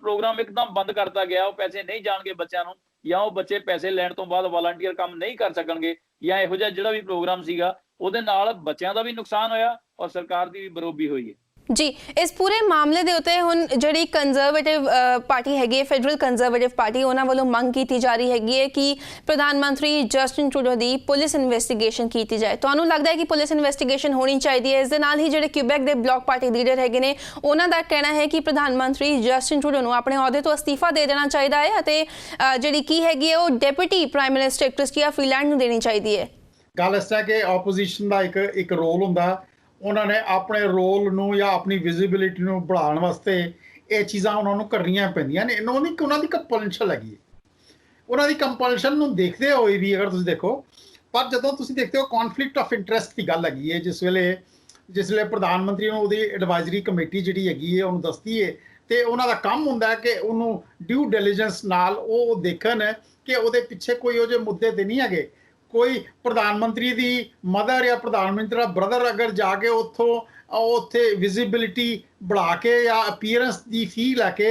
ਪ੍ਰੋਗਰਾਮ ਇੱਕਦਮ ਬੰਦ ਕਰਤਾ ਗਿਆ, ਉਹ ਪੈਸੇ ਨਹੀਂ ਜਾਣਗੇ ਬੱਚਿਆਂ ਨੂੰ, ਜਾਂ ਉਹ ਬੱਚੇ ਪੈਸੇ ਲੈਣ ਤੋਂ ਬਾਅਦ ਵਾਲੰਟੀਅਰ ਕੰਮ ਨਹੀਂ ਕਰ ਸਕਣਗੇ, ਜਾਂ ਇਹੋ ਜਿਹਾ ਜਿਹੜਾ ਵੀ ਪ੍ਰੋਗਰਾਮ ਸੀਗਾ ਉਹਦੇ ਨਾਲ ਬੱਚਿਆਂ ਦਾ ਵੀ ਨੁਕਸਾਨ ਹੋਇਆ ਔਰ ਸਰਕਾਰ ਦੀ ਵੀ ਬਰੋਬਰੀ ਹੋਈ ਹੈ। ਜੀ, ਇਸ ਪੂਰੇ ਮਾਮਲੇ ਦੇ ਉੱਤੇ ਹੁਣ ਜਿਹੜੀ ਕੰਜ਼ਰਵੇਟਿਵ ਪਾਰਟੀ ਹੈਗੀ ਹੈ, ਫੈਡਰਲ ਕੰਜ਼ਰਵੇਟਿਵ ਪਾਰਟੀ, ਉਹਨਾਂ ਵੱਲੋਂ ਮੰਗ ਕੀਤੀ ਜਾ ਰਹੀ ਹੈਗੀ ਹੈ ਕਿ ਪ੍ਰਧਾਨ ਮੰਤਰੀ ਜਸਟਿਨ ਟਰੂਡੋ ਦੀ ਪੁਲਿਸ ਇਨਵੈਸਟੀਗੇਸ਼ਨ ਕੀਤੀ ਜਾਏ। ਤੁਹਾਨੂੰ ਲੱਗਦਾ ਹੈ ਕਿ ਪੁਲਿਸ ਇਨਵੈਸਟੀਗੇਸ਼ਨ ਹੋਣੀ ਚਾਹੀਦੀ ਹੈ? ਇਸ ਦੇ ਨਾਲ ਹੀ ਜਿਹੜੇ ਕਿਊਬੈਕ ਦੇ ਬਲਾਕ ਪਾਰਟੀ ਲੀਡਰ ਹੈਗੇ ਨੇ, ਉਹਨਾਂ ਦਾ ਕਹਿਣਾ ਹੈ ਕਿ ਪ੍ਰਧਾਨ ਮੰਤਰੀ ਜਸਟਿਨ ਟਰੂਡੋ ਨੂੰ ਆਪਣੇ ਅਹੁਦੇ ਤੋਂ ਅਸਤੀਫਾ ਦੇ ਦੇਣਾ ਚਾਹੀਦਾ ਹੈ ਅਤੇ ਜਿਹੜੀ ਕੀ ਹੈਗੀ ਹੈ ਉਹ ਡੈਪੂਟੀ ਪ੍ਰਾਈਮ ਮਿਨਿਸਟਰ ਕ੍ਰਿਸਟੀਆ ਫਰੀਲੈਂਡ ਨੂੰ ਦੇਣੀ ਚਾਹੀਦੀ ਹੈ। ਗੱਲ ਇਸ ਤਰ੍ਹਾਂ ਕਿ ਆਪੋਜੀਸ਼ਨ ਦਾ ਇੱਕ ਰੋਲ ਹੁੰਦਾ, ਉਹਨਾਂ ਨੇ ਆਪਣੇ ਰੋਲ ਨੂੰ ਜਾਂ ਆਪਣੀ ਵਿਜ਼ਿਬਿਲਿਟੀ ਨੂੰ बढ़ाਉਣ ਵਾਸਤੇ ਇਹ ਚੀਜ਼ਾਂ ਉਹਨਾਂ ਨੂੰ ਕਰਨੀਆਂ ਪੈਂਦੀਆਂ ਨੇ। ਉਹਨਾਂ ਦੀ ਕੰਪਲਸ਼ਨ ਹੈਗੀ ਹੈ, ਉਹਨਾਂ ਦੀ ਕੰਪਲਸ਼ਨ ਨੂੰ ਦੇਖਦੇ ਹੋਏ ਵੀ ਅਗਰ ਤੁਸੀਂ ਦੇਖੋ, ਪਰ ਜਦੋਂ ਤੁਸੀਂ ਦੇਖਦੇ ਹੋ ਕੌਨਫਲਿਕਟ ਆਫ ਇੰਟਰਸਟ ਦੀ ਗੱਲ ਹੈਗੀ ਹੈ, ਜਿਸ ਵੇਲੇ ਪ੍ਰਧਾਨ ਮੰਤਰੀ ਨੂੰ ਉਹਦੀ ਐਡਵਾਈਜ਼ਰੀ ਕਮੇਟੀ ਜਿਹੜੀ ਹੈਗੀ ਹੈ ਉਹਨੂੰ ਦੱਸਦੀ ਹੈ, ਤੇ ਉਹਨਾਂ ਦਾ ਕੰਮ ਹੁੰਦਾ ਕਿ ਉਹਨੂੰ ਡਿਊ ਡਿਲੀਜੈਂਸ ਨਾਲ ਉਹ ਦੇਖਣ ਕਿ ਉਹਦੇ ਪਿੱਛੇ ਕੋਈ ਉਹ ਜਿਹੇ ਮੁੱਦੇ ਤੇ ਨਹੀਂ ਹੈਗੇ। ਕੋਈ ਪ੍ਰਧਾਨ ਮੰਤਰੀ ਦੀ ਮਦਰ ਜਾਂ ਪ੍ਰਧਾਨ ਮੰਤਰੀ ਦਾ ਬ੍ਰਦਰ ਅਗਰ ਜਾ ਕੇ ਉੱਥੇ ਵਿਜ਼ਿਬਿਲਿਟੀ बढ़ा ਕੇ ਜਾਂ ਅਪੀਅਰੈਂਸ ਦੀ ਫੀ ਲੈ ਕੇ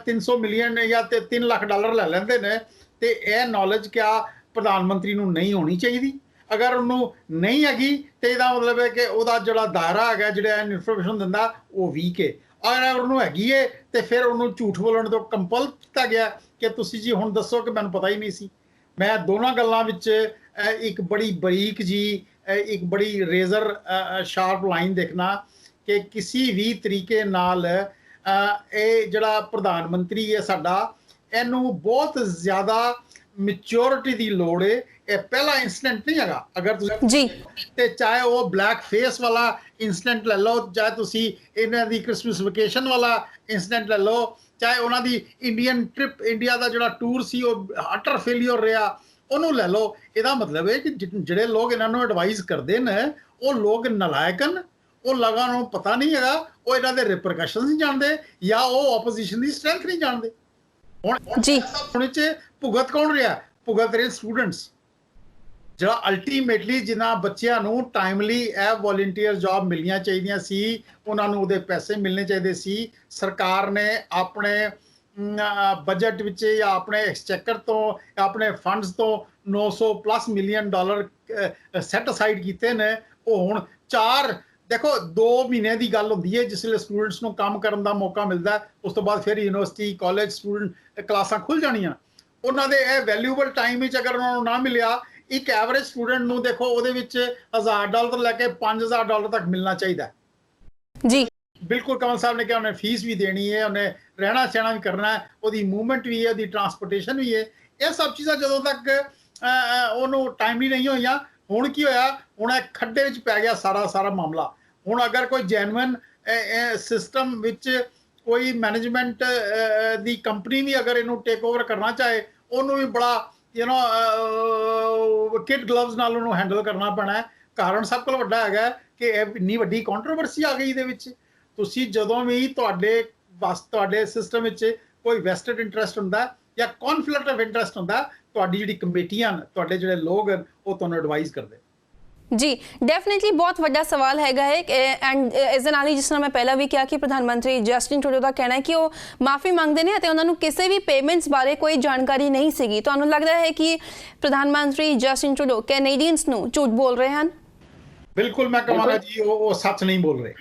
300 ਮਿਲੀਅਨ ਜਾਂ $3 ਲੱਖ ਲੈ ਲੈਂਦੇ ਨੇ, ਤੇ ਇਹ ਨੌਲੇਜ ਕਿਆ ਪ੍ਰਧਾਨ ਮੰਤਰੀ ਨੂੰ ਨਹੀਂ ਹੋਣੀ ਚਾਹੀਦੀ? ਅਗਰ ਉਹਨੂੰ ਨਹੀਂ ਹੈਗੀ ਤੇ ਇਹਦਾ ਮਤਲਬ ਹੈ ਕਿ ਉਹਦਾ ਜਿਹੜਾ ਦਾਇਰਾ ਹੈਗਾ ਜਿਹੜਾ ਇਨਫੋਰਮੇਸ਼ਨ ਦਿੰਦਾ ਉਹ ਵੀਕ ਹੈ। ਅਗਰ ਉਹਨੂੰ ਹੈਗੀ ਹੈ ਤੇ ਫਿਰ ਉਹਨੂੰ ਝੂਠ ਬੋਲਣ ਤੋਂ ਕੰਪਲ ਕੀਤਾ ਗਿਆ ਕਿ ਤੁਸੀਂ ਜੀ ਹੁਣ ਦੱਸੋ ਕਿ ਮੈਨੂੰ ਪਤਾ ਹੀ ਨਹੀਂ ਸੀ। ਮੈਂ ਦੋਨਾਂ ਗੱਲਾਂ ਵਿੱਚ ਇੱਕ ਬੜੀ ਬਰੀਕ ਜੀ, ਇੱਕ ਬੜੀ ਰੇਜ਼ਰ ਸ਼ਾਰਪ ਲਾਈਨ ਦੇਖਣਾ ਕਿ ਕਿਸੇ ਵੀ ਤਰੀਕੇ ਨਾਲ ਇਹ ਜਿਹੜਾ ਪ੍ਰਧਾਨ ਮੰਤਰੀ ਹੈ ਸਾਡਾ, ਇਹਨੂੰ ਬਹੁਤ ਜ਼ਿਆਦਾ ਮੈਚੁਰਿਟੀ ਦੀ ਲੋੜ ਹੈ। ਇਹ ਪਹਿਲਾ ਇਨਸੀਡੈਂਟ ਨਹੀਂ ਹੈਗਾ। ਅਗਰ ਤੁਸੀਂ ਜੀ ਤੇ ਚਾਹੇ ਉਹ ਬਲੈਕ ਫੇਸ ਵਾਲਾ ਇਨਸੀਡੈਂਟ ਲੈ ਲਓ, ਚਾਹੇ ਤੁਸੀਂ ਇਹਨਾਂ ਦੀ ਕ੍ਰਿਸਮਸ ਵਕੇਸ਼ਨ ਵਾਲਾ ਇਨਸੀਡੈਂਟ ਲੈ ਲਓ, ਚਾਹੇ ਉਹਨਾਂ ਦੀ ਇੰਡੀਅਨ ਟ੍ਰਿਪ, ਇੰਡੀਆ ਦਾ ਜਿਹੜਾ ਟੂਰ ਸੀ ਉਹ ਅਟਰ ਫੇਲਿਅਰ ਰਿਹਾ, ਉਹਨੂੰ ਲੈ ਲਓ। ਇਹਦਾ ਮਤਲਬ ਹੈ ਕਿ ਜਿਹੜੇ ਲੋਕ ਇਹਨਾਂ ਨੂੰ ਐਡਵਾਈਜ਼ ਕਰਦੇ ਨੇ ਉਹ ਲੋਕ ਨਲਾਇਕ ਹਨ, ਉਹ ਲੋਕਾਂ ਨੂੰ ਪਤਾ ਨਹੀਂ ਹੈਗਾ, ਉਹ ਇਹਨਾਂ ਦੇ ਰਿਪਰਕਸ਼ਨਸ ਨਹੀਂ ਜਾਣਦੇ ਜਾਂ ਉਹ ਆਪੋਜੀਸ਼ਨ ਦੀ ਸਟਰੈਂਥ ਨਹੀਂ ਜਾਣਦੇ। ਹੁਣ ਜੀ ਹੁਣ ਚ ਭੁਗਤ ਕੌਣ ਰਿਹਾ? ਭੁਗਤ ਰਹੇ ਸਟੂਡੈਂਟਸ, ਜਿਹੜਾ ਅਲਟੀਮੇਟਲੀ ਜਿਨ੍ਹਾਂ ਬੱਚਿਆਂ ਨੂੰ ਟਾਈਮਲੀ ਇਹ ਵੋਲੰਟੀਅਰ ਜੌਬ ਮਿਲਣੀਆਂ ਚਾਹੀਦੀਆਂ ਸੀ, ਉਹਨਾਂ ਨੂੰ ਉਹਦੇ ਪੈਸੇ ਮਿਲਣੇ ਚਾਹੀਦੇ ਸੀ। ਸਰਕਾਰ ਨੇ ਆਪਣੇ ਬਜਟ ਵਿੱਚ ਜਾਂ ਆਪਣੇ ਐਕਸਚੈਕਰ ਤੋਂ ਆਪਣੇ ਫੰਡਸ ਤੋਂ 900+ ਮਿਲੀਅਨ ਡਾਲਰ ਸੈੱਟ ਅਸਾਈਡ ਕੀਤੇ ਨੇ। ਉਹ ਹੁਣ 4 ਦੇਖੋ 2 ਮਹੀਨੇ ਦੀ ਗੱਲ ਹੁੰਦੀ ਹੈ ਜਿਸ ਵੇਲੇ ਸਟੂਡੈਂਟਸ ਨੂੰ ਕੰਮ ਕਰਨ ਦਾ ਮੌਕਾ ਮਿਲਦਾ, ਉਸ ਤੋਂ ਬਾਅਦ ਫਿਰ ਯੂਨੀਵਰਸਿਟੀ ਕਾਲਜ ਸਟੂਡੈਂਟ ਕਲਾਸਾਂ ਖੁੱਲ ਜਾਣੀਆਂ। ਉਹਨਾਂ ਦੇ ਇਹ ਵੈਲਿਊਬਲ ਟਾਈਮ ਵਿੱਚ ਅਗਰ ਉਹਨਾਂ ਨੂੰ ਨਾ ਮਿਲਿਆ, ਇੱਕ ਐਵਰੇਜ ਸਟੂਡੈਂਟ ਨੂੰ ਦੇਖੋ ਉਹਦੇ ਵਿੱਚ $1000 ਤੋਂ ਲੈ ਕੇ $5000 ਤੱਕ ਮਿਲਣਾ ਚਾਹੀਦਾ ਜੀ। ਬਿਲਕੁਲ ਕਮਲ ਸਾਹਿਬ ਨੇ ਕਿਹਾ ਉਹਨੇ ਫੀਸ ਵੀ ਦੇਣੀ ਹੈ, ਉਹਨੇ ਰਹਿਣਾ ਸਹਿਣਾ ਵੀ ਕਰਨਾ ਹੈ, ਉਹਦੀ ਮੂਵਮੈਂਟ ਵੀ ਹੈ, ਉਹਦੀ ਟਰਾਂਸਪੋਰਟੇਸ਼ਨ ਵੀ ਹੈ। ਇਹ ਸਭ ਚੀਜ਼ਾਂ ਜਦੋਂ ਤੱਕ ਉਹਨੂੰ ਟਾਈਮਲੀ ਨਹੀਂ ਹੋਈਆਂ, ਹੁਣ ਕੀ ਹੋਇਆ, ਹੁਣ ਇਹ ਖੱਡੇ ਵਿੱਚ ਪੈ ਗਿਆ ਸਾਰਾ ਮਾਮਲਾ। ਹੁਣ ਅਗਰ ਕੋਈ ਜੈਨੂਇਨ ਸਿਸਟਮ ਵਿੱਚ ਕੋਈ ਮੈਨੇਜਮੈਂਟ ਦੀ ਕੰਪਨੀ ਵੀ ਅਗਰ ਇਹਨੂੰ ਟੇਕ ਓਵਰ ਕਰਨਾ ਚਾਹੇ, ਉਹਨੂੰ ਵੀ ਬੜਾ ਕਿਡ ਗਲਵਜ਼ ਨਾਲ ਉਹਨੂੰ ਹੈਂਡਲ ਕਰਨਾ ਪੈਣਾ ਹੈ। ਕਾਰਨ ਸਭ ਤੋਂ ਵੱਡਾ ਹੈਗਾ ਕਿ ਇੰਨੀ ਵੱਡੀ ਕੰਟਰੋਵਰਸੀ ਆ ਗਈ ਇਹਦੇ ਵਿੱਚ। ਤੁਸੀਂ ਜਦੋਂ ਵੀ ਤੁਹਾਡੇ ਸਿਸਟਮ ਵਿੱਚ ਕੋਈ ਵੈਸਟਡ ਇੰਟਰਸਟ ਹੁੰਦਾ ਜਾਂ ਕੌਨਫਲਿਕਟ ਆਫ ਇੰਟਰਸਟ ਹੁੰਦਾ, ਤੁਹਾਡੀ ਜਿਹੜੀ ਕਮੇਟੀਆਂ, ਤੁਹਾਡੇ ਜਿਹੜੇ ਲੋਕ ਹਨ, ਉਹ ਤੁਹਾਨੂੰ ਐਡਵਾਈਜ਼ ਕਰਦੇ। ਜੀ ਡੈਫੀਨਿਟਲੀ ਬਹੁਤ ਵੱਡਾ ਸਵਾਲ ਹੈਗਾ ਹੈ ਐਂਡ ਇਸ ਦੇ ਨਾਲ ਹੀ ਜਿਸ ਤਰ੍ਹਾਂ ਮੈਂ ਪਹਿਲਾਂ ਵੀ ਕਿਹਾ ਕਿ ਪ੍ਰਧਾਨ ਮੰਤਰੀ ਜਸਟਿਨ ਟਰੂਡੋ ਦਾ ਕਹਿਣਾ ਹੈ ਕਿ ਉਹ ਮਾਫੀ ਮੰਗਦੇ ਨੇ ਅਤੇ ਉਹਨਾਂ ਨੂੰ ਕਿਸੇ ਵੀ ਪੇਮੈਂਟਸ ਬਾਰੇ ਕੋਈ ਜਾਣਕਾਰੀ ਨਹੀਂ ਸੀਗੀ। ਤੁਹਾਨੂੰ ਲੱਗਦਾ ਹੈ ਕਿ ਪ੍ਰਧਾਨ ਮੰਤਰੀ ਜਸਟਿਨ ਟਰੂਡੋ ਕੈਨੇਡੀਅਨਸ ਨੂੰ ਝੂਠ ਬੋਲ ਰਹੇ ਹਨ? ਬਿਲਕੁਲ ਮੈਂ ਕਹਾਂਗਾ ਜੀ ਉਹ ਸੱਚ ਨਹੀਂ ਬੋਲ ਰਹੇ।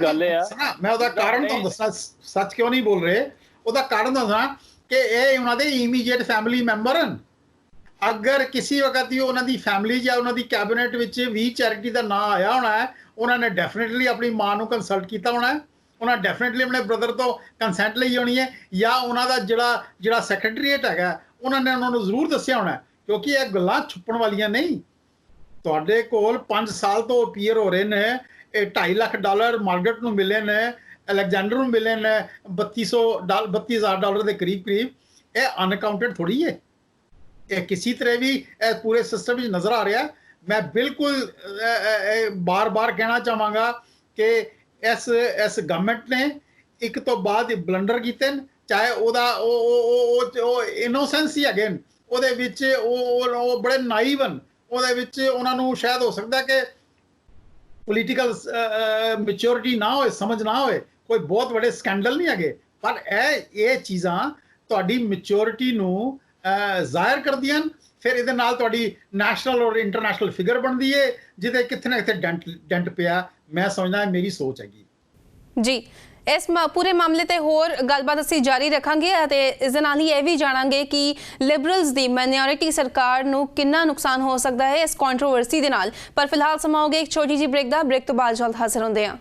ਗੱਲ ਹੈ ਮੈਂ ਉਹਦਾ ਕਾਰਨ ਤੁਹਾਨੂੰ ਦੱਸਣਾ, ਸੱਚ ਕਿਉਂ ਨਹੀਂ ਬੋਲ ਰਹੇ ਉਹਦਾ ਕਾਰਨ ਦੱਸਣਾ ਕਿ ਇਹ ਉਹਨਾਂ ਦੇ ਇਮੀਡੀਏਟ ਫੈਮਿਲੀ ਮੈਂਬਰ ਹਨ। ਅਗਰ ਕਿਸੇ ਵਕਤ ਵੀ ਉਹਨਾਂ ਦੀ ਫੈਮਿਲੀ ਜਾਂ ਉਹਨਾਂ ਦੀ ਕੈਬਨਿਟ ਵਿੱਚ ਵੀ ਚੈਰਿਟੀ ਦਾ ਨਾਂ ਆਇਆ ਹੋਣਾ ਹੈ, ਉਹਨਾਂ ਨੇ ਡੈਫੀਨੇਟਲੀ ਆਪਣੀ ਮਾਂ ਨੂੰ ਕੰਸਲਟ ਕੀਤਾ ਹੋਣਾ ਹੈ, ਉਹਨਾਂ ਡੈਫੀਨੇਟਲੀ ਆਪਣੇ ਬ੍ਰਦਰ ਤੋਂ ਕੰਸੈਂਟ ਲਈ ਹੋਣੀ ਹੈ, ਜਾਂ ਉਹਨਾਂ ਦਾ ਜਿਹੜਾ ਸੈਕਟਰੀਏਟ ਹੈਗਾ ਉਹਨਾਂ ਨੇ ਉਹਨਾਂ ਨੂੰ ਜ਼ਰੂਰ ਦੱਸਿਆ ਹੋਣਾ, ਕਿਉਂਕਿ ਇਹ ਗੱਲਾਂ ਛੁਪਣ ਵਾਲੀਆਂ ਨਹੀਂ। ਤੁਹਾਡੇ ਕੋਲ 5 ਸਾਲ ਤੋਂ ਅਪੀਅਰ ਹੋ ਰਹੇ ਨੇ, ਇਹ $2.5 ਲੱਖ ਮਾਰਗਟ ਨੂੰ ਮਿਲੇ ਨੇ, ਅਲੈਗਜ਼ੈਂਡਰ ਨੂੰ ਮਿਲੇ ਨੇ $32,000 ਦੇ ਕਰੀਬ। ਇਹ ਅਨਕਾਊਂਟਡ ਥੋੜੀ ਹੈ, ਇਹ ਕਿਸੇ ਤਰ੍ਹਾਂ ਵੀ ਇਹ ਪੂਰੇ ਸਿਸਟਮ ਵਿੱਚ ਨਜ਼ਰ ਆ ਰਿਹਾ। ਮੈਂ ਬਿਲਕੁਲ ਬਾਰ-ਬਾਰ ਕਹਿਣਾ ਚਾਹਾਂਗਾ ਕਿ ਇਸ ਗਵਰਨਮੈਂਟ ਨੇ ਇੱਕ ਤੋਂ ਬਾਅਦ ਬਲੰਡਰ ਕੀਤੇ ਨੇ, ਚਾਹੇ ਉਹਦਾ ਉਹ ਇਨੋਸੈਂਸ ਹੀ ਹੈਗੇ, ਉਹਦੇ ਵਿੱਚ ਉਹ ਬੜੇ ਨਾਈਵ ਹਨ, ਉਹਦੇ ਵਿੱਚ ਉਹਨਾਂ ਨੂੰ ਸ਼ਾਇਦ ਹੋ ਸਕਦਾ ਕਿ ਪੋਲੀਟੀਕਲ ਮੈਚੁਰਿਟੀ ਨਾ ਹੋਏ, ਸਮਝ ਨਾ ਹੋਏ, ਕੋਈ ਬਹੁਤ ਵੱਡੇ ਸਕੈਂਡਲ ਨਹੀਂ ਹੈਗੇ, ਪਰ ਇਹ ਚੀਜ਼ਾਂ ਤੁਹਾਡੀ ਮੈਚੁਰਿਟੀ ਨੂੰ ਜ਼ਾਹਿਰ ਕਰਦੀਆਂ। ਫਿਰ ਇਹਦੇ ਨਾਲ ਤੁਹਾਡੀ ਨੈਸ਼ਨਲ ਔਰ ਇੰਟਰਨੈਸ਼ਨਲ ਫਿਗਰ ਬਣਦੀ ਹੈ, ਜਿਹਦੇ ਕਿਤੇ ਨਾ ਕਿਤੇ ਡੈਂਟ ਪਿਆ। ਮੈਂ ਸਮਝਦਾ ਮੇਰੀ ਸੋਚ ਹੈਗੀ ਜੀ। ਇਸ ਪੂਰੇ ਮਾਮਲੇ ਤੇ ਹੋਰ ਗੱਲਬਾਤ ਅਸੀਂ ਜਾਰੀ ਰੱਖਾਂਗੇ ਅਤੇ ਇਸ ਦੇ ਨਾਲ ਹੀ ਇਹ ਵੀ ਜਾਣਾਂਗੇ ਕਿ ਲਿਬਰਲਸ ਦੀ ਮਾਈਨੋਰਿਟੀ ਸਰਕਾਰ ਨੂੰ ਕਿੰਨਾ ਨੁਕਸਾਨ ਹੋ ਸਕਦਾ ਹੈ ਇਸ ਕੰਟਰੋਵਰਸੀ ਦੇ ਨਾਲ। ਪਰ ਫਿਲਹਾਲ ਸਮਾਂ ਹੋ ਗਿਆ ਇੱਕ ਛੋਟੀ ਜਿਹੀ ਬ੍ਰੇਕ ਦਾ। ਬ੍ਰੇਕ ਤੋਂ ਬਾਅਦ ਜਲਦ ਹਾਜ਼ਰ ਹੁੰਦੇ ਹਾਂ।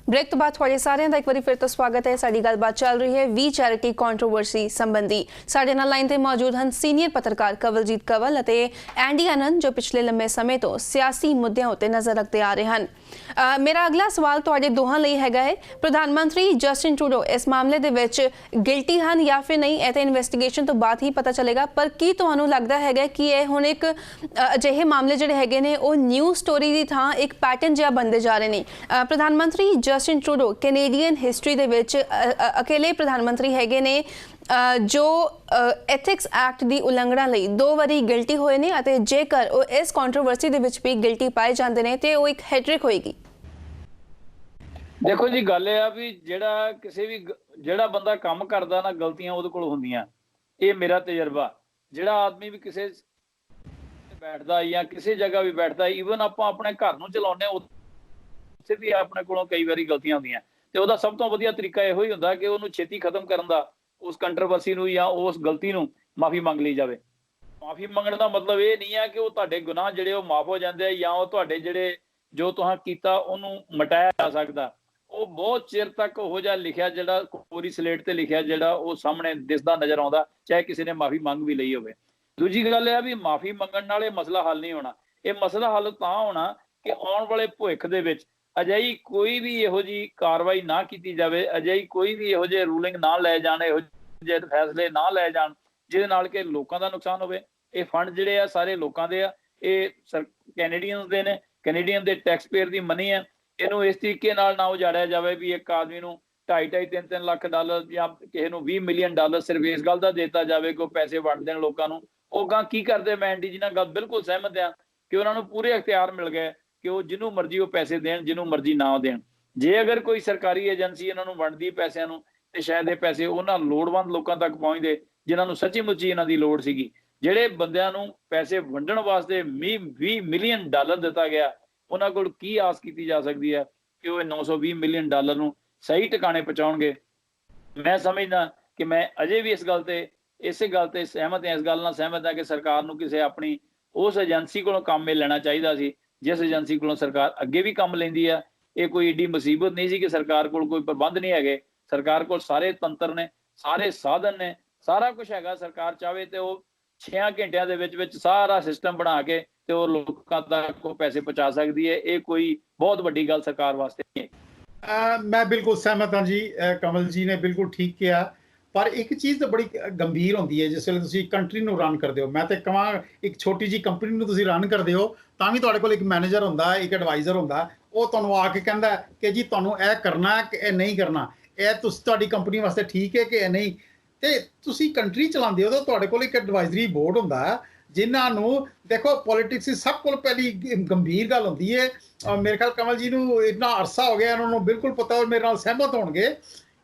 ब्रेक तो बाद थोड़े सारे का एक बार फिर तो स्वागत है। साड़ी गलबात चल रही है वी चैरिटी कंट्रोवर्सी संबंधी। साढ़े नाल लाइन ते मौजूद हैं सीनियर पत्रकार कवलजीत कंवल और एंडी आनंद जो पिछले लंबे समय तो सियासी मुद्दों उत्ते नज़र रखते आ रहे हैं। मेरा अगला सवाल तुहाडे दोहां लई हैगा है, प्रधानमंत्री जस्टिन ट्रूडो इस मामले दे विच गिल्टी हैं या फिर नहीं, ये तो इन्वेस्टिगेशन तो बाद ही पता चलेगा। पर की तुहानूं लगदा हैगा कि ये हुण एक अजिहे मामले जिहड़े हैगे ने वो न्यूज़ स्टोरी दी थां एक पैटर्न जिहा बनदे जा रहे हैं? प्रधानमंत्री जस्टिन ट्रूडो कैनेडियन हिस्टरी दे विच अकेले प्रधानमंत्री हैगे ने जो एथिक्स एक्ट की उलंघना लई 2 वारी गिल्टी होए ने, अते जेकर वो इस कंट्रोवर्सी दे विच भी गिल्टी पाए जांदे ने ते वो एक हैट्रिक होएगी। देखो जी गल है भी जेड़ा किसी भी जेड़ा बंदा काम करदा ना गलतियां उहदे कोल हुंदियां, ये मेरा तजर्बा। जेड़ा आदमी भी किसी बैठदा या किसी जगह भी बैठदा, ईवन आपां अपने घर नूं चलाउने उत्थे भी अपने कोलों कई वारी गलतियां हुंदियां, ते ओहदा सब तो वधिया तरीका इहो ही हुंदा कि ओहनूं छेती खत्म करन दा, उस कंट्रोवर्सी नूं या उस गलती नूं माफ़ी मंग ली जावे। माफ़ी मंगण दा मतलब ये नहीं है कि वो तुहाडे गुनाह जिहड़े वो माफ़ हो जांदे या वो तुहाडे जिहड़े जो तुहां कीता ओहनूं मिटाया जा सकदा। वो बहुत चिर तक हो जा लिखिया जिहड़ा कोरी स्लेट ते लिखिया जिहड़ा वो सामने दिसदा नज़र आउंदा, चाहे किसी ने माफ़ी मंग भी लई होवे। दूजी गल है भी माफ़ी मंगण नाल ये मसला हल नहीं होना। ये मसला हल तां होना कि आउण वाले भविख दे विच अजिही कोई भी इहो जी कार्रवाई ना की जाए, अजिही कोई भी इहो जे रूलिंग ना लै जाण, इहो जे फैसले ना लै जाण जिहदे नाल कि लोकां दा नुकसान होवे। ये फंड जिहड़े आ सारे लोकां दे आ, ये कैनेडियंस दे ने, Canadian they tax payer the money है। इहनूं इस तरीके नाल ना उजाड़िया जावे भी एक आदमी नूं 2.5 3 ਲੱਖ ਡਾਲਰ ਜਾਂ ਕਿਸੇ ਨੂੰ 20 ਮਿਲੀਅਨ ਡਾਲਰ ਸਿਰਫ ਇਸ ਗੱਲ ਦਾ ਦਿੱਤਾ ਜਾਵੇ ਕਿ ਉਹ ਪੈਸੇ ਵੰਡ ਦੇਣ ਲੋਕਾਂ ਨੂੰ, ਉਹ ਗਾਂ ਕੀ ਕਰਦੇ? ਮੈਂ ਐਂਡੀ ਜੀ ਨਾਲ ਗੱਲ ਬਿਲਕੁਲ ਸਹਿਮਤ ਹਾਂ ਕਿ ਉਹਨਾਂ ਨੂੰ ਪੂਰੇ ਅਖਤਿਆਰ ਮਿਲ ਗਏ ਕਿ ਉਹ ਜਿਹਨੂੰ ਮਰਜ਼ੀ ਉਹ ਪੈਸੇ ਦੇਣ, ਜਿਹਨੂੰ ਮਰਜ਼ੀ ਨਾ ਦੇਣ। ਜੇ ਅਗਰ ਕੋਈ ਸਰਕਾਰੀ ਏਜੰਸੀ ਇਹਨਾਂ ਨੂੰ ਵੰਡਦੀ ਪੈਸਿਆਂ ਨੂੰ, ਤੇ ਸ਼ਾਇਦ ਇਹ ਪੈਸੇ ਉਹਨਾਂ ਲੋੜਵੰਦ ਲੋਕਾਂ ਤੱਕ ਪਹੁੰਚਦੇ ਜਿਨ੍ਹਾਂ ਨੂੰ ਸੱਚੀ ਮੁੱਚੀ ਇਹਨਾਂ ਦੀ ਲੋੜ ਸੀਗੀ। ਜਿਹੜੇ ਬੰਦਿਆਂ ਨੂੰ ਪੈਸੇ ਵੰਡਣ ਵਾਸਤੇ 20 ਮਿਲੀਅਨ ਡਾਲਰ ਦਿੱਤਾ ਗਿਆ, ਉਹਨਾਂ ਕੋਲ ਕੀ ਆਸ ਕੀਤੀ ਜਾ ਸਕਦੀ ਹੈ ਕਿ ਉਹ 920 ਮਿਲੀਅਨ ਡਾਲਰ ਨੂੰ ਸਹੀ ਟਿਕਾਣੇ ਪਹੁੰਚਾਉਣਗੇ? ਮੈਂ ਸਮਝਦਾ ਕਿ ਮੈਂ ਅਜੇ ਵੀ ਇਸੇ ਗੱਲ ਤੇ ਸਹਿਮਤ ਹਾਂ, ਇਸ ਗੱਲ ਨਾਲ ਸਹਿਮਤ ਹਾਂ ਕਿ ਸਰਕਾਰ ਨੂੰ ਕਿਸੇ ਆਪਣੀ ਉਸ ਏਜੰਸੀ ਕੋਲੋਂ ਕੰਮ ਇਹ ਲੈਣਾ ਚਾਹੀਦਾ ਸੀ ਜਿਸ ਏਜੰਸੀ ਕੋਲੋਂ ਸਰਕਾਰ ਅੱਗੇ ਵੀ ਕੰਮ ਲੈਂਦੀ ਆ। ਇਹ ਕੋਈ ਏਡੀ ਮੁਸੀਬਤ ਨਹੀਂ ਸੀ ਕਿ ਸਰਕਾਰ ਕੋਲ ਕੋਈ ਪ੍ਰਬੰਧ ਨਹੀਂ ਹੈਗੇ। ਸਰਕਾਰ ਕੋਲ ਸਾਰੇ ਤੰਤਰ ਨੇ, ਸਾਰੇ ਸਾਧਨ ਨੇ, ਸਾਰਾ ਕੁਝ ਹੈਗਾ। ਸਰਕਾਰ ਚਾਹਵੇ ਤੇ ਉਹ 6 ਘੰਟਿਆਂ ਦੇ ਵਿੱਚ ਸਾਰਾ ਸਿਸਟਮ ਬਣਾ ਕੇ ਤੇ ਉਹ ਲੋਕਾਂ ਤੱਕ ਉਹ ਪੈਸੇ ਪਹੁੰਚਾ ਸਕਦੀ ਹੈ। ਇਹ ਕੋਈ ਬਹੁਤ ਵੱਡੀ ਗੱਲ ਸਰਕਾਰ ਵਾਸਤੇ ਨਹੀਂ ਹੈ। ਮੈਂ ਬਿਲਕੁਲ ਸਹਿਮਤ ਹਾਂ ਜੀ, ਕਮਲ ਜੀ ਨੇ ਬਿਲਕੁਲ ਠੀਕ ਕਿਹਾ। ਪਰ ਇੱਕ ਚੀਜ਼ ਤਾਂ ਬੜੀ ਗੰਭੀਰ ਹੁੰਦੀ ਹੈ ਜਿਸ ਵੇਲੇ ਤੁਸੀਂ ਕੰਟਰੀ ਨੂੰ ਰਨ ਕਰਦੇ ਹੋ। ਮੈਂ ਤਾਂ ਕਹਾਂ ਇੱਕ ਛੋਟੀ ਜਿਹੀ ਕੰਪਨੀ ਨੂੰ ਤੁਸੀਂ ਰਨ ਕਰਦੇ ਹੋ ਤਾਂ ਵੀ ਤੁਹਾਡੇ ਕੋਲ ਇੱਕ ਮੈਨੇਜਰ ਹੁੰਦਾ, ਇੱਕ ਐਡਵਾਈਜ਼ਰ ਹੁੰਦਾ, ਉਹ ਤੁਹਾਨੂੰ ਆ ਕੇ ਕਹਿੰਦਾ ਕਿ ਜੀ ਤੁਹਾਨੂੰ ਇਹ ਕਰਨਾ ਕਿ ਇਹ ਨਹੀਂ ਕਰਨਾ, ਇਹ ਤੁਹਾਡੀ ਕੰਪਨੀ ਵਾਸਤੇ ਠੀਕ ਹੈ ਕਿ ਇਹ ਨਹੀਂ। ਤੇ ਤੁਸੀਂ ਕੰਟਰੀ ਚਲਾਉਂਦੇ ਹੋ ਤਾਂ ਤੁਹਾਡੇ ਕੋਲ ਇੱਕ ਐਡਵਾਈਜ਼ਰੀ ਬੋਰਡ ਹੁੰਦਾ ਜਿਨ੍ਹਾਂ ਨੂੰ ਦੇਖੋ ਪੋਲੀਟਿਕਸ ਦੀ ਸਭ ਕੋਲ ਪਹਿਲੀ ਗੰਭੀਰ ਗੱਲ ਹੁੰਦੀ ਹੈ। ਮੇਰੇ ਖਿਆਲ ਕਮਲ ਜੀ ਨੂੰ ਇੰਨਾ ਅਰਸਾ ਹੋ ਗਿਆ, ਇਹਨਾਂ ਨੂੰ ਬਿਲਕੁਲ ਪਤਾ, ਔਰ ਮੇਰੇ ਨਾਲ ਸਹਿਮਤ ਹੋਣਗੇ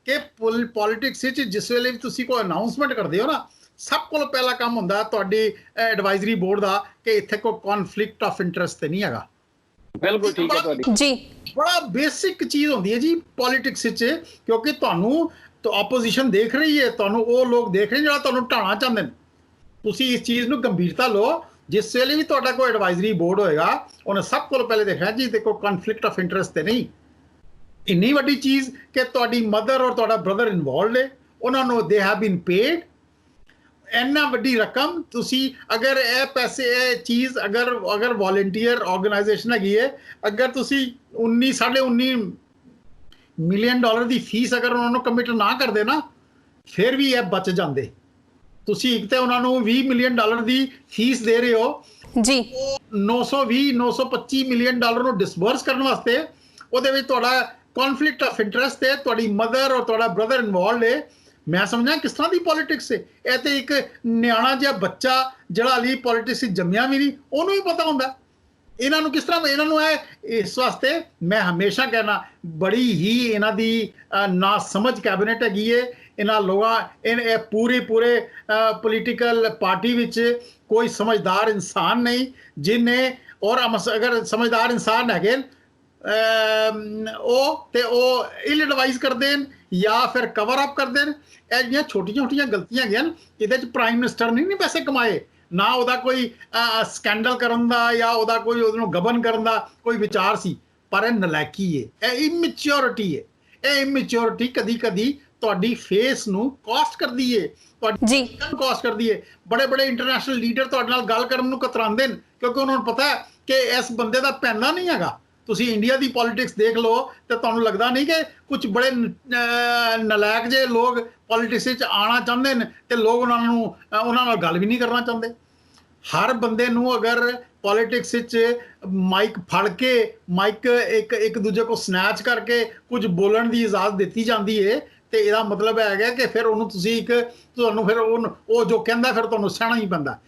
ਕਿ ਪੋਲੀਟਿਕਸ ਵਿੱਚ ਜਿਸ ਵੇਲੇ ਵੀ ਤੁਸੀਂ ਕੋਈ ਅਨਾਉਂਸਮੈਂਟ ਕਰਦੇ ਹੋ ਨਾ, ਸਭ ਕੋਲ ਪਹਿਲਾ ਕੰਮ ਹੁੰਦਾ ਤੁਹਾਡੀ ਐਡਵਾਈਜ਼ਰੀ ਬੋਰਡ ਦਾ ਕਿ ਇੱਥੇ ਕੋਈ ਕਨਫਲਿਕਟ ਆਫ ਇੰਟਰਸਟ ਤੇ ਨਹੀਂ ਹੈਗਾ। ਬਿਲਕੁਲ ਠੀਕ ਹੈ ਤੁਹਾਡੀ ਜੀ। ਬੜਾ ਬੇਸਿਕ ਚੀਜ਼ ਹੁੰਦੀ ਹੈ ਜੀ ਪੋਲੀਟਿਕਸ ਵਿੱਚ, ਕਿਉਂਕਿ ਤੁਹਾਨੂੰ ਆਪੋਜੀਸ਼ਨ ਦੇਖ ਰਹੀ ਹੈ, ਤੁਹਾਨੂੰ ਉਹ ਲੋਕ ਦੇਖ ਰਹੇ ਜਿਹੜਾ ਤੁਹਾਨੂੰ ਢਾਣਾ ਚਾਹੁੰਦੇ ਨੇ। ਤੁਸੀਂ ਇਸ ਚੀਜ਼ ਨੂੰ ਗੰਭੀਰਤਾ ਲਓ। ਜਿਸ ਵੇਲੇ ਵੀ ਤੁਹਾਡਾ ਕੋਈ ਐਡਵਾਈਜ਼ਰੀ ਬੋਰਡ ਹੋਏਗਾ ਉਹਨੇ ਸਭ ਕੋਲ ਪਹਿਲੇ ਦੇਖਣਾ ਜੀ ਦੇਖੋ ਕਨਫਲਿਕਟ ਆਫ ਇੰਟਰਸਟ ਤੇ ਨਹੀਂ। ਇੰਨੀ ਵੱਡੀ ਚੀਜ਼ ਕਿ ਤੁਹਾਡੀ ਮਦਰ ਔਰ ਤੁਹਾਡਾ ਬ੍ਰਦਰ ਇਨਵੋਲਵਡ ਹੈ, ਉਹਨਾਂ ਨੂੰ ਦੇ ਹੈਵ ਬੀਨ ਪੇਡ ਇੰਨਾ ਵੱਡੀ ਰਕਮ। ਤੁਸੀਂ ਅਗਰ ਇਹ ਪੈਸੇ ਇਹ ਚੀਜ਼ ਅਗਰ ਵੋਲੰਟੀਅਰ ਆਰਗੇਨਾਈਜੇਸ਼ਨ ਹੈਗੀ ਹੈ, ਅਗਰ ਤੁਸੀਂ 19.5 ਮਿਲੀਅਨ ਡਾਲਰ ਦੀ ਫੀਸ ਅਗਰ ਉਹਨਾਂ ਨੂੰ ਕਮਿਟ ਨਾ ਕਰਦੇ ਨਾ, ਫਿਰ ਵੀ ਇਹ ਬਚ ਜਾਂਦੇ। ਤੁਸੀਂ ਇੱਕ ਤੇ ਉਹਨਾਂ ਨੂੰ 20 ਮਿਲੀਅਨ ਡਾਲਰ ਦੀ ਫੀਸ ਦੇ ਰਹੇ ਹੋ ਜੀ, 925 ਮਿਲੀਅਨ ਡਾਲਰ ਨੂੰ ਡਿਸਬਰਸ ਕਰਨ ਵਾਸਤੇ, ਉਹਦੇ ਵਿੱਚ ਤੁਹਾਡਾ ਕਨਫਲਿਕਟ ਆਫ ਇੰਟਰਸਟ ਹੈ, ਤੁਹਾਡੀ ਮਦਰ ਔਰ ਤੁਹਾਡਾ ਬ੍ਰਦਰ ਇਨਵੋਲਵਡ ਹੈ। ਮੈਂ ਸਮਝਾਂ ਕਿਸ ਤਰ੍ਹਾਂ ਦੀ ਪੋਲੀਟਿਕਸ ਹੈ ਇਹ। ਤੇ ਇੱਕ ਨਿਆਣਾ ਜਿਹਾ ਬੱਚਾ ਜਿਹੜਾ ਹਾਲੇ ਪੋਲੀਟਿਕਸ ਵਿੱਚ ਜੰਮਿਆ ਵੀ ਨਹੀਂ, ਉਹਨੂੰ ਵੀ ਪਤਾ ਹੁੰਦਾ। ਇਹਨਾਂ ਨੂੰ ਕਿਸ ਤਰ੍ਹਾਂ, ਇਹਨਾਂ ਨੂੰ ਇਸ ਵਾਸਤੇ ਮੈਂ ਹਮੇਸ਼ਾ ਕਹਿਣਾ ਬੜੀ ਹੀ ਇਹਨਾਂ ਦੀ ਨਾ ਸਮਝ ਕੈਬਨਿਟ ਹੈਗੀ ਹੈ। ਇਹਨਾਂ ਲੋਕਾਂ ਇਹ ਪੂਰੇ ਪੋਲੀਟੀਕਲ ਪਾਰਟੀ ਵਿੱਚ ਕੋਈ ਸਮਝਦਾਰ ਇਨਸਾਨ ਨਹੀਂ ਜਿਹਨੇ, ਔਰ ਅਗਰ ਸਮਝਦਾਰ ਇਨਸਾਨ ਹੈਗੇ ਉਹ ਇਲ ਐਡਵਾਈਜ਼ ਕਰਦੇ ਨੇ ਜਾਂ ਫਿਰ ਕਵਰ ਅਪ ਕਰਦੇ ਨੇ। ਇਹ ਜਿਹੜੀਆਂ ਛੋਟੀਆਂ ਗਲਤੀਆਂ ਹੈਗੀਆਂ ਇਹਦੇ 'ਚ ਪ੍ਰਾਈਮ ਮਿਨਿਸਟਰ ਨੇ ਨਹੀਂ ਪੈਸੇ ਕਮਾਏ, ਨਾ ਉਹਦਾ ਕੋਈ ਸਕੈਂਡਲ ਕਰਨ ਦਾ ਜਾਂ ਉਹਦਾ ਕੋਈ ਉਹਨੂੰ ਗਵਰਨ ਕਰਨ ਦਾ ਕੋਈ ਵਿਚਾਰ ਸੀ, ਪਰ ਇਹ ਨਲਾਇਕੀ ਹੈ, ਇਹ ਇਮੈਚਿਓਰਿਟੀ ਹੈ। ਇਹ ਇਮੈਚਿਓਰਿਟੀ ਕਦੀ ਤੁਹਾਡੀ ਫੇਸ ਨੂੰ ਕਾਸਟ ਕਰਦੀ ਹੈ, ਤੁਹਾਡੀ ਕਾਸਟ ਕਰਦੀ ਹੈ। ਬੜੇ ਇੰਟਰਨੈਸ਼ਨਲ ਲੀਡਰ ਤੁਹਾਡੇ ਨਾਲ ਗੱਲ ਕਰਨ ਨੂੰ ਕਤਰਾਉਂਦੇ ਨੇ ਕਿਉਂਕਿ ਉਹਨਾਂ ਨੂੰ ਪਤਾ ਹੈ ਕਿ ਇਸ ਬੰਦੇ ਦਾ ਪੈਨਾ ਨਹੀਂ ਹੈਗਾ। ਤੁਸੀਂ ਇੰਡੀਆ ਦੀ ਪੋਲੀਟਿਕਸ ਦੇਖ ਲਓ ਤੇ ਤੁਹਾਨੂੰ ਲੱਗਦਾ ਨਹੀਂ ਕਿ ਕੁਝ ਬੜੇ ਨਲਾਇਕ ਜਿਹੇ ਲੋਕ ਪੋਲੀਟਿਕਸ ਵਿੱਚ ਆਉਣਾ ਚਾਹੁੰਦੇ ਨੇ ਤੇ ਲੋਕ ਉਹਨਾਂ ਨਾਲ ਗੱਲ ਵੀ ਨਹੀਂ ਕਰਨਾ ਚਾਹੁੰਦੇ। ਹਰ ਬੰਦੇ ਨੂੰ ਅਗਰ ਪੋਲੀਟਿਕਸ ਵਿੱਚ ਮਾਈਕ ਫੜ ਕੇ ਮਾਈਕ ਇੱਕ ਦੂਜੇ ਕੋ ਸਨੈਚ ਕਰਕੇ ਕੁਝ ਬੋਲਣ ਦੀ ਇਜਾਜ਼ਤ ਦਿੱਤੀ ਜਾਂਦੀ ਹੈ ਤੇ ਇਹਦਾ ਮਤਲਬ ਹੈਗਾ ਕਿ ਫਿਰ ਉਹਨੂੰ ਤੁਸੀਂ ਤੁਹਾਨੂੰ ਫਿਰ ਉਹ ਜੋ ਕਹਿੰਦਾ ਫਿਰ ਤੁਹਾਨੂੰ ਸਹਿਣਾ ਹੀ ਪੈਂਦਾ।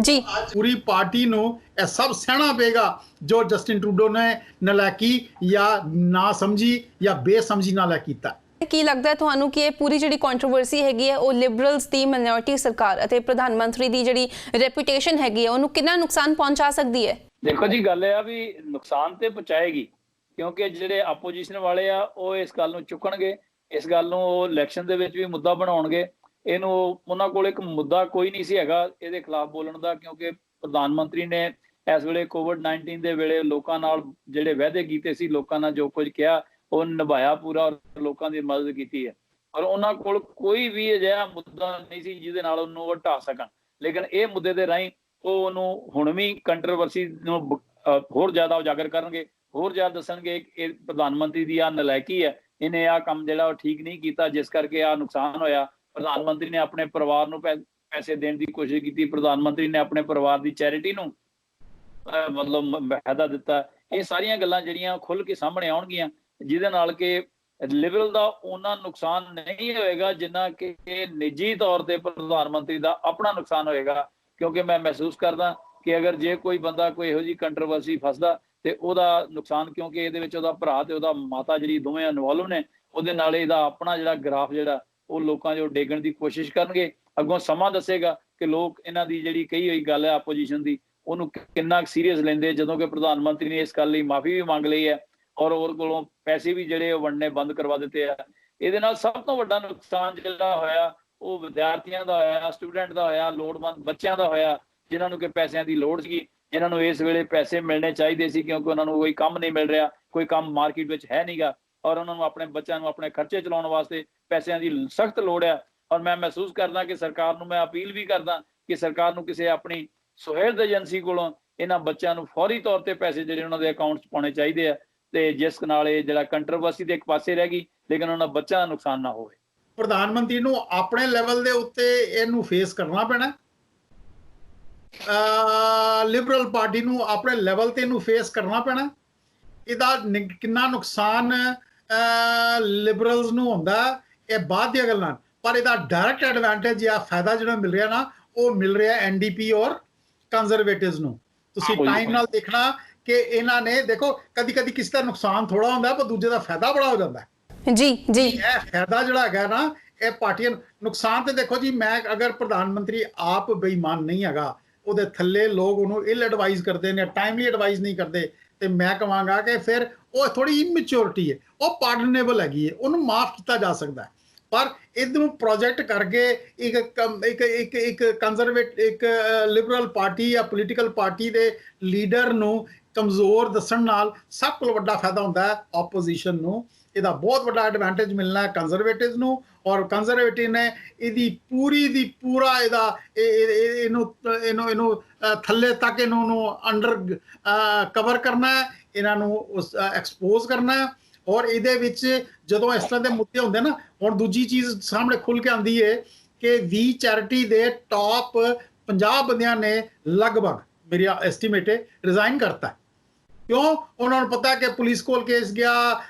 ਜੀ, ਪੂਰੀ ਪਾਰਟੀ ਨੂੰ ਇਹ ਸਭ ਸਹਿਣਾ ਪਏਗਾ ਜੋ ਜਸਟਿਨ ਟਰੂਡੋ ਨੇ ਨਲਾਇਕੀ ਜਾਂ ਨਾ ਸਮਝੀ ਜਾਂ ਬੇਸਮਝੀ ਨਾਲ ਕੀਤਾ। ਕੀ ਲੱਗਦਾ ਹੈ ਤੁਹਾਨੂੰ ਕਿ ਇਹ ਪੂਰੀ ਜਿਹੜੀ ਕੰਟਰੋਵਰਸੀ ਹੈਗੀ ਹੈ ਉਹ ਲਿਬਰਲਸ ਦੀ ਮਾਈਨੋਰਿਟੀ ਸਰਕਾਰ ਅਤੇ ਪ੍ਰਧਾਨ ਮੰਤਰੀ ਦੀ ਜਿਹੜੀ ਰੈਪੂਟੇਸ਼ਨ ਹੈਗੀ ਹੈ ਉਹਨੂੰ ਕਿੰਨਾ ਨੁਕਸਾਨ ਪਹੁੰਚਾ ਸਕਦੀ ਹੈ? ਦੇਖੋ ਜੀ, ਗੱਲ ਇਹ ਆ ਵੀ ਨੁਕਸਾਨ ਤੇ ਪਹੁੰਚਾਏਗੀ ਕਿਉਂਕਿ ਜਿਹੜੇ ਆਪੋਜੀਸ਼ਨ ਵਾਲੇ ਆ ਉਹ ਇਸ ਗੱਲ ਨੂੰ ਚੁੱਕਣਗੇ, ਇਸ ਗੱਲ ਨੂੰ ਉਹ ਇਲੈਕਸ਼ਨ ਦੇ ਵਿੱਚ ਵੀ ਮੁੱਦਾ ਬਣਾਉਣਗੇ। ਇਹਨੂੰ ਉਹਨਾਂ ਕੋਲ ਇੱਕ ਮੁੱਦਾ ਕੋਈ ਨਹੀਂ ਸੀ ਹੈਗਾ ਇਹਦੇ ਖਿਲਾਫ ਬੋਲਣ ਦਾ, ਕਿਉਂਕਿ ਪ੍ਰਧਾਨ ਮੰਤਰੀ ਨੇ ਇਸ ਵੇਲੇ ਕੋਵਿਡ-19 ਦੇ ਵੇਲੇ ਲੋਕਾਂ ਨਾਲ ਜਿਹੜੇ ਵਾਅਦੇ ਕੀਤੇ ਸੀ, ਲੋਕਾਂ ਨਾਲ ਜੋ ਕੁਝ ਕਿਹਾ ਉਹ ਨਿਭਾਇਆ ਪੂਰਾ ਔਰ ਲੋਕਾਂ ਦੀ ਮਦਦ ਕੀਤੀ ਹੈ। ਔਰ ਉਹਨਾਂ ਕੋਲ ਕੋਈ ਵੀ ਅਜਿਹਾ ਮੁੱਦਾ ਨਹੀਂ ਸੀ ਜਿਹਦੇ ਨਾਲ ਉਹਨੂੰ ਉਹ ਢਾਹ ਸਕਣ। ਲੇਕਿਨ ਇਹ ਮੁੱਦੇ ਦੇ ਰਾਹੀਂ ਉਹ ਉਹਨੂੰ ਹੁਣ ਵੀ ਕੰਟਰੋਵਰਸੀ ਨੂੰ ਹੋਰ ਜ਼ਿਆਦਾ ਉਜਾਗਰ ਕਰਨਗੇ, ਹੋਰ ਜ਼ਿਆਦਾ ਦੱਸਣਗੇ ਇਹ ਪ੍ਰਧਾਨ ਮੰਤਰੀ ਦੀ ਆਹ ਨਲਾਇਕੀ ਹੈ, ਇਹਨੇ ਆਹ ਕੰਮ ਜਿਹੜਾ ਉਹ ਠੀਕ ਨਹੀਂ ਕੀਤਾ ਜਿਸ ਕਰਕੇ ਆਹ ਨੁਕਸਾਨ ਹੋਇਆ। ਪ੍ਰਧਾਨ ਮੰਤਰੀ ਨੇ ਆਪਣੇ ਪਰਿਵਾਰ ਨੂੰ ਪੈਸੇ ਦੇਣ ਦੀ ਕੋਸ਼ਿਸ਼ ਕੀਤੀ, ਪ੍ਰਧਾਨ ਮੰਤਰੀ ਨੇ ਆਪਣੇ ਪਰਿਵਾਰ ਦੀ ਚੈਰਿਟੀ ਨੂੰ ਮਤਲਬ ਵਾਅਦਾ ਦਿੱਤਾ। ਇਹ ਸਾਰੀਆਂ ਗੱਲਾਂ ਜਿਹੜੀਆਂ ਖੁੱਲ੍ਹ ਕੇ ਸਾਹਮਣੇ ਆਉਣਗੀਆਂ ਜਿਹਦੇ ਨਾਲ ਕਿ ਲਿਬਰਲ ਦਾ ਉਹਨਾਂ ਨੁਕਸਾਨ ਨਹੀਂ ਹੋਏਗਾ ਜਿੰਨਾ ਕਿ ਨਿੱਜੀ ਤੌਰ ਤੇ ਪ੍ਰਧਾਨ ਮੰਤਰੀ ਦਾ ਆਪਣਾ ਨੁਕਸਾਨ ਹੋਏਗਾ। ਕਿਉਂਕਿ ਮੈਂ ਮਹਿਸੂਸ ਕਰਦਾ ਕਿ ਅਗਰ ਜੇ ਕੋਈ ਬੰਦਾ ਕੋਈ ਇਹੋ ਜਿਹੀ ਕੰਟਰੋਵਰਸੀ ਫਸਦਾ ਤੇ ਉਹਦਾ ਨੁਕਸਾਨ, ਕਿਉਂਕਿ ਇਹਦੇ ਵਿੱਚ ਉਹਦਾ ਭਰਾ ਤੇ ਉਹਦਾ ਮਾਤਾ ਜਿਹੜੀ ਦੋਵੇਂ ਇਨਵੋਲਵ ਨੇ, ਉਹਦੇ ਨਾਲ ਇਹਦਾ ਆਪਣਾ ਜਿਹੜਾ ਗ੍ਰਾਫ ਜਿਹੜਾ ਉਹ ਲੋਕਾਂ ਜੋ ਡੇਗਣ ਦੀ ਕੋਸ਼ਿਸ਼ ਕਰਨਗੇ। ਅੱਗੋਂ ਸਮਾਂ ਦੱਸੇਗਾ ਕਿ ਲੋਕ ਇਹਨਾਂ ਦੀ ਜਿਹੜੀ ਕਹੀ ਹੋਈ ਗੱਲ ਹੈ ਆਪੋਜੀਸ਼ਨ ਦੀ ਉਹਨੂੰ ਕਿੰਨਾ ਸੀਰੀਅਸ ਲੈਂਦੇ, ਜਦੋਂ ਕਿ ਪ੍ਰਧਾਨ ਮੰਤਰੀ ਨੇ ਇਸ ਗੱਲ ਲਈ ਮਾਫੀ ਵੀ ਮੰਗ ਲਈ ਹੈ ਔਰ ਹੋਰ ਕੋਲੋਂ ਪੈਸੇ ਵੀ ਜਿਹੜੇ ਉਹ ਵੰਡਣੇ ਬੰਦ ਕਰਵਾ ਦਿੱਤੇ ਆ। ਇਹਦੇ ਨਾਲ ਸਭ ਤੋਂ ਵੱਡਾ ਨੁਕਸਾਨ ਜਿਹੜਾ ਹੋਇਆ ਉਹ ਵਿਦਿਆਰਥੀਆਂ ਦਾ ਹੋਇਆ, ਸਟੂਡੈਂਟ ਦਾ ਹੋਇਆ, ਲੋੜਵੰਦ ਬੱਚਿਆਂ ਦਾ ਹੋਇਆ, ਜਿਨ੍ਹਾਂ ਨੂੰ ਕਿ ਪੈਸਿਆਂ ਦੀ ਲੋੜ ਸੀ, ਜਿਨ੍ਹਾਂ ਨੂੰ ਇਸ ਵੇਲੇ ਪੈਸੇ ਮਿਲਣੇ ਚਾਹੀਦੇ ਸੀ ਕਿਉਂਕਿ ਉਹਨਾਂ ਨੂੰ ਕੋਈ ਕੰਮ ਨਹੀਂ ਮਿਲ ਰਿਹਾ, ਕੋਈ ਕੰਮ ਮਾਰਕੀਟ ਵਿੱਚ ਹੈ ਨਹੀਂਗਾ ਔਰ ਉਹਨਾਂ ਨੂੰ ਆਪਣੇ ਬੱਚਿਆਂ ਨੂੰ ਆਪਣੇ ਖਰਚੇ ਚਲਾਉਣ ਵਾਸਤੇ ਪੈਸਿਆਂ ਦੀ ਸਖਤ ਲੋੜ ਹੈ। ਔਰ ਮੈਂ ਮਹਿਸੂਸ ਕਰਦਾ ਕਿ ਸਰਕਾਰ ਨੂੰ ਮੈਂ ਅਪੀਲ ਵੀ ਕਰਦਾ ਕਿ ਸਰਕਾਰ ਨੂੰ ਕਿਸੇ ਆਪਣੀ ਸੁਹਿਰਦ ਏਜੰਸੀ ਕੋਲੋਂ ਇਹਨਾਂ ਬੱਚਿਆਂ ਨੂੰ ਫੌਰੀ ਤੌਰ ਤੇ ਪੈਸੇ ਜਿਹੜੇ ਉਹਨਾਂ ਦੇ ਅਕਾਊਂਟ 'ਚ ਪਾਉਣੇ ਚਾਹੀਦੇ ਆ, ਤੇ ਜਿਸ ਨਾਲ ਇਹ ਜਿਹੜਾ ਕੰਟਰੋਵਰਸੀ ਦੇ ਇੱਕ ਪਾਸੇ ਰਹਿ ਗਈ ਲੇਕਿਨ ਉਹਨਾਂ ਬੱਚਿਆਂ ਦਾ ਨੁਕਸਾਨ ਨਾ ਹੋਵੇ। ਪ੍ਰਧਾਨ ਮੰਤਰੀ ਨੂੰ ਆਪਣੇ ਲੈਵਲ ਦੇ ਉੱਤੇ ਇਹਨੂੰ ਫੇਸ ਕਰਨਾ ਪੈਣਾ, ਲਿਬਰਲ ਪਾਰਟੀ ਨੂੰ ਆਪਣੇ ਲੈਵਲ ਤੇ ਇਹਨੂੰ ਫੇਸ ਕਰਨਾ ਪੈਣਾ। ਇਹਦਾ ਕਿੰਨਾ ਨੁਕਸਾਨ ਲਿਬਰਲਸ ਨੂੰ ਹੁੰਦਾ ਇਹ ਬਾਅਦ ਦੀਆਂ ਗੱਲਾਂ, ਪਰ ਇਹਦਾ ਡਾਇਰੈਕਟ ਐਡਵਾਂਟੇਜ ਜਾਂ ਫਾਇਦਾ ਜਿਹੜਾ ਮਿਲ ਰਿਹਾ ਨਾ ਉਹ ਮਿਲ ਰਿਹਾ ਐਨਡੀਪੀ ਔਰ ਕੰਜ਼ਰਵੇਟਿਵਸ ਨੂੰ। ਤੁਸੀਂ ਟਾਈਮ ਨਾਲ ਦੇਖਣਾ ਕਿ ਇਹਨਾਂ ਨੇ ਦੇਖੋ ਕਦੀ ਕਦੀ ਕਿਸੇ ਦਾ ਨੁਕਸਾਨ ਥੋੜਾ ਹੁੰਦਾ ਪਰ ਦੂਜੇ ਦਾ ਫਾਇਦਾ ਬੜਾ ਹੋ ਜਾਂਦਾ ਹੈ। ਜੀ ਜੀ, ਇਹ ਫਾਇਦਾ ਜਿਹੜਾ ਹੈਗਾ ਨਾ ਇਹ ਪਾਰਟੀਆਂ ਨੁਕਸਾਨ ਤੇ ਦੇਖੋ ਜੀ, ਮੈਂ ਅਗਰ ਪ੍ਰਧਾਨ ਮੰਤਰੀ ਆਪ ਬੇਈਮਾਨ ਨਹੀਂ ਹੈਗਾ, ਉਹਦੇ ਥੱਲੇ ਲੋਕ ਉਹਨੂੰ ਇਲ ਐਡਵਾਈਜ਼ ਕਰਦੇ ਨੇ, ਟਾਈਮਲੀ ਐਡਵਾਈਜ਼ ਨਹੀਂ ਕਰਦੇ, ਤੇ ਮੈਂ ਕਹਾਂਗਾ ਕਿ ਫਿਰ ਉਹ ਥੋੜੀ ਇਮੈਚੁਰਿਟੀ ਹੈ, ਉਹ ਪਾਰਡਨੇਬਲ ਹੈਗੀ ਹੈ, ਉਹਨੂੰ ਮਾਫ ਕੀਤਾ ਜਾ ਸਕਦਾ ਹੈ। ਪਰ ਇਹਨੂੰ ਪ੍ਰੋਜੈਕਟ ਕਰਕੇ ਇੱਕ ਕੰਜ਼ਰਵੇਟਿਵ ਇੱਕ ਲਿਬਰਲ ਪਾਰਟੀ ਜਾਂ ਪੋਲੀਟੀਕਲ ਪਾਰਟੀ ਦੇ ਲੀਡਰ ਨੂੰ ਕਮਜ਼ੋਰ ਦੱਸਣ ਨਾਲ ਸਭ ਤੋਂ ਵੱਡਾ ਫਾਇਦਾ ਹੁੰਦਾ ਹੈ ਆਪੋਜੀਸ਼ਨ ਨੂੰ। ਇਹਦਾ ਬਹੁਤ ਵੱਡਾ ਐਡਵਾਂਟੇਜ ਮਿਲਣਾ ਹੈ ਕੰਜ਼ਰਵੇਟਿਵਸ ਨੂੰ, ਔਰ ਕੰਜ਼ਰਵੇਟਿਵ ਨੇ ਇਹਦੀ ਪੂਰਾ ਇਹਨੂੰ ਥੱਲੇ ਤੱਕ ਇਹਨੂੰ ਅੰਡਰ ਕਵਰ ਕਰਨਾ ਹੈ, ਇਹਨਾਂ ਨੂੰ ਐਕਸਪੋਜ਼ ਕਰਨਾ ਹੈ। ਔਰ ਇਹਦੇ ਵਿੱਚ ਜਦੋਂ ਇਸ ਤਰ੍ਹਾਂ ਦੇ ਮੁੱਦੇ ਹੁੰਦੇ ਨਾ, ਹੁਣ ਦੂਜੀ ਚੀਜ਼ ਸਾਹਮਣੇ ਖੁੱਲ ਕੇ ਆਉਂਦੀ ਹੈ ਕਿ ਵੀ ਚੈਰਿਟੀ ਦੇ ਟੌਪ 50 ਬੰਦਿਆਂ ਨੇ ਲਗਭਗ ਮੇਰੀ ਐਸਟੀਮੇਟ ਹੈ ਰਿਜ਼ਾਈਨ ਕਰਤਾ। ਕਿਉਂ? ਉਹਨਾਂ ਨੂੰ ਪਤਾ ਕਿ ਪੁਲਿਸ ਕੋਲ ਕੇਸ ਗਿਆ,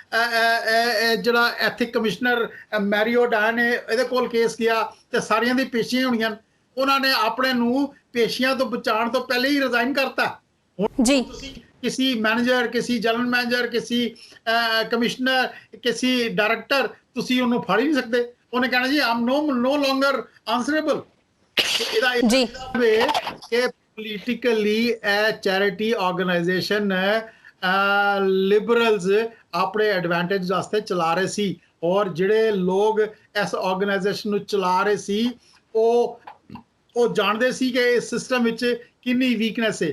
ਜਿਹੜਾ ਐਥਿਕ ਕਮਿਸ਼ਨਰ ਮੈਰੀਓ ਡਾਨ ਹੈ ਇਹਦੇ ਕੋਲ ਕੇਸ ਗਿਆ ਤੇ ਸਾਰੀਆਂ ਦੀ ਪੇਸ਼ੀਆਂ ਹੋਣੀਆਂ, ਉਹਨਾਂ ਨੇ ਆਪਣੇ ਨੂੰ ਪੇਸ਼ੀਆਂ ਤੋਂ ਬਚਾਉਣ ਤੋਂ ਪਹਿਲੇ ਹੀ ਰਿਜ਼ਾਈਨ ਕਰਤਾ। ਜੀ, ਤੁਸੀਂ किसी मैनेजर, किसी जनरल मैनेजर, किसी कमिश्नर, किसी डायरेक्टर ਤੁਸੀਂ ਉਹਨੂੰ ਫੜ ਹੀ ਨਹੀਂ ਸਕਦੇ। ਉਹਨੇ ਕਹਿਣਾ ਜੀ ਆਮ no longer answerable। ਜੀ ਕਿ ਪੋਲੀਟੀਕਲੀ ਇਹ ਚੈਰਿਟੀ ਆਰਗੇਨਾਈਜੇਸ਼ਨ ਲਿਬਰਲਸ ਆਪਣੇ ਐਡਵਾਂਟੇਜ ਵਾਸਤੇ ਚਲਾ ਰਹੇ ਸੀ, ਔਰ ਜਿਹੜੇ ਲੋਕ ਇਸ ਆਰਗੇਨਾਈਜੇਸ਼ਨ ਨੂੰ ਚਲਾ ਰਹੇ ਸੀ ਉਹ ਜਾਣਦੇ ਸੀ ਕਿ ਇਸ ਸਿਸਟਮ ਵਿੱਚ ਕਿੰਨੀ ਵੀਕਨੈਸ ਹੈ।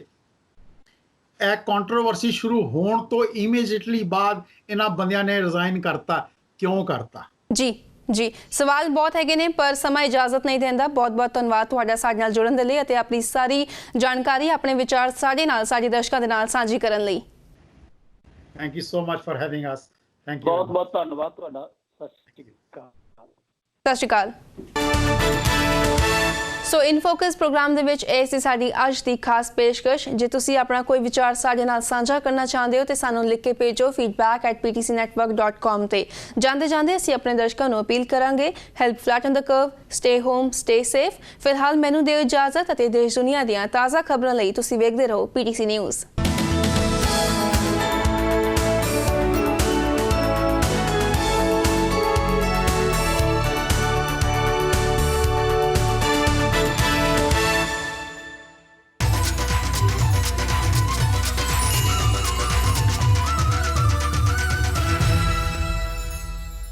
ਇਹ ਕੰਟਰੋਵਰਸੀ ਸ਼ੁਰੂ ਹੋਣ ਤੋਂ ਇਮੀਡੀਏਟਲੀ ਬਾਅਦ ਇਹਨਾਂ ਬੰਦਿਆਂ ਨੇ ਰਿਜ਼ਾਈਨ ਕਰਤਾ। ਕਿਉਂ ਕਰਤਾ? ਜੀ ਜੀ, ਸਵਾਲ ਬਹੁਤ ਹੈਗੇ ਨੇ ਪਰ ਸਮਾਂ ਇਜਾਜ਼ਤ ਨਹੀਂ ਦਿੰਦਾ। ਬਹੁਤ ਬਹੁਤ ਧੰਨਵਾਦ ਤੁਹਾਡਾ ਸਾਡੇ ਨਾਲ ਜੁੜਨ ਦੇ ਲਈ ਅਤੇ ਆਪਣੀ ਸਾਰੀ ਜਾਣਕਾਰੀ, ਆਪਣੇ ਵਿਚਾਰ ਸਾਡੇ ਨਾਲ, ਸਾਡੇ ਦਰਸ਼ਕਾਂ ਦੇ ਨਾਲ ਸਾਂਝੀ ਕਰਨ ਲਈ। Thank you so much for having us. Thank you, ਬਹੁਤ ਬਹੁਤ ਧੰਨਵਾਦ ਤੁਹਾਡਾ। ਸਤਿ ਸ਼੍ਰੀ ਅਕਾਲ। ਸੋ ਇਨ ਫੋਕਸ ਪ੍ਰੋਗਰਾਮ ਦੇ ਵਿੱਚ ਇਹ ਸੀ ਸਾਡੀ ਅੱਜ ਦੀ ਖਾਸ ਪੇਸ਼ਕਸ਼। ਜੇ ਤੁਸੀਂ ਆਪਣਾ ਕੋਈ ਵਿਚਾਰ ਸਾਡੇ ਨਾਲ ਸਾਂਝਾ ਕਰਨਾ ਚਾਹੁੰਦੇ ਹੋ ਤੇ ਸਾਨੂੰ ਲਿਖ ਕੇ ਭੇਜੋ feedback@ptcnetwork.com ਤੇ। ਜਾਂਦੇ ਅਸੀਂ ਆਪਣੇ ਦਰਸ਼ਕਾਂ ਨੂੰ ਅਪੀਲ ਕਰਾਂਗੇ, help flat on the curve, stay home, stay safe. ਫਿਲਹਾਲ ਮੈਨੂੰ ਦਿਓ ਇਜਾਜ਼ਤ ਅਤੇ ਦੇਸ਼ ਦੁਨੀਆ ਦੀਆਂ ਤਾਜ਼ਾ ਖਬਰਾਂ ਲਈ ਤੁਸੀਂ ਵੇਖਦੇ ਰਹੋ PTC ਨਿਊਜ਼।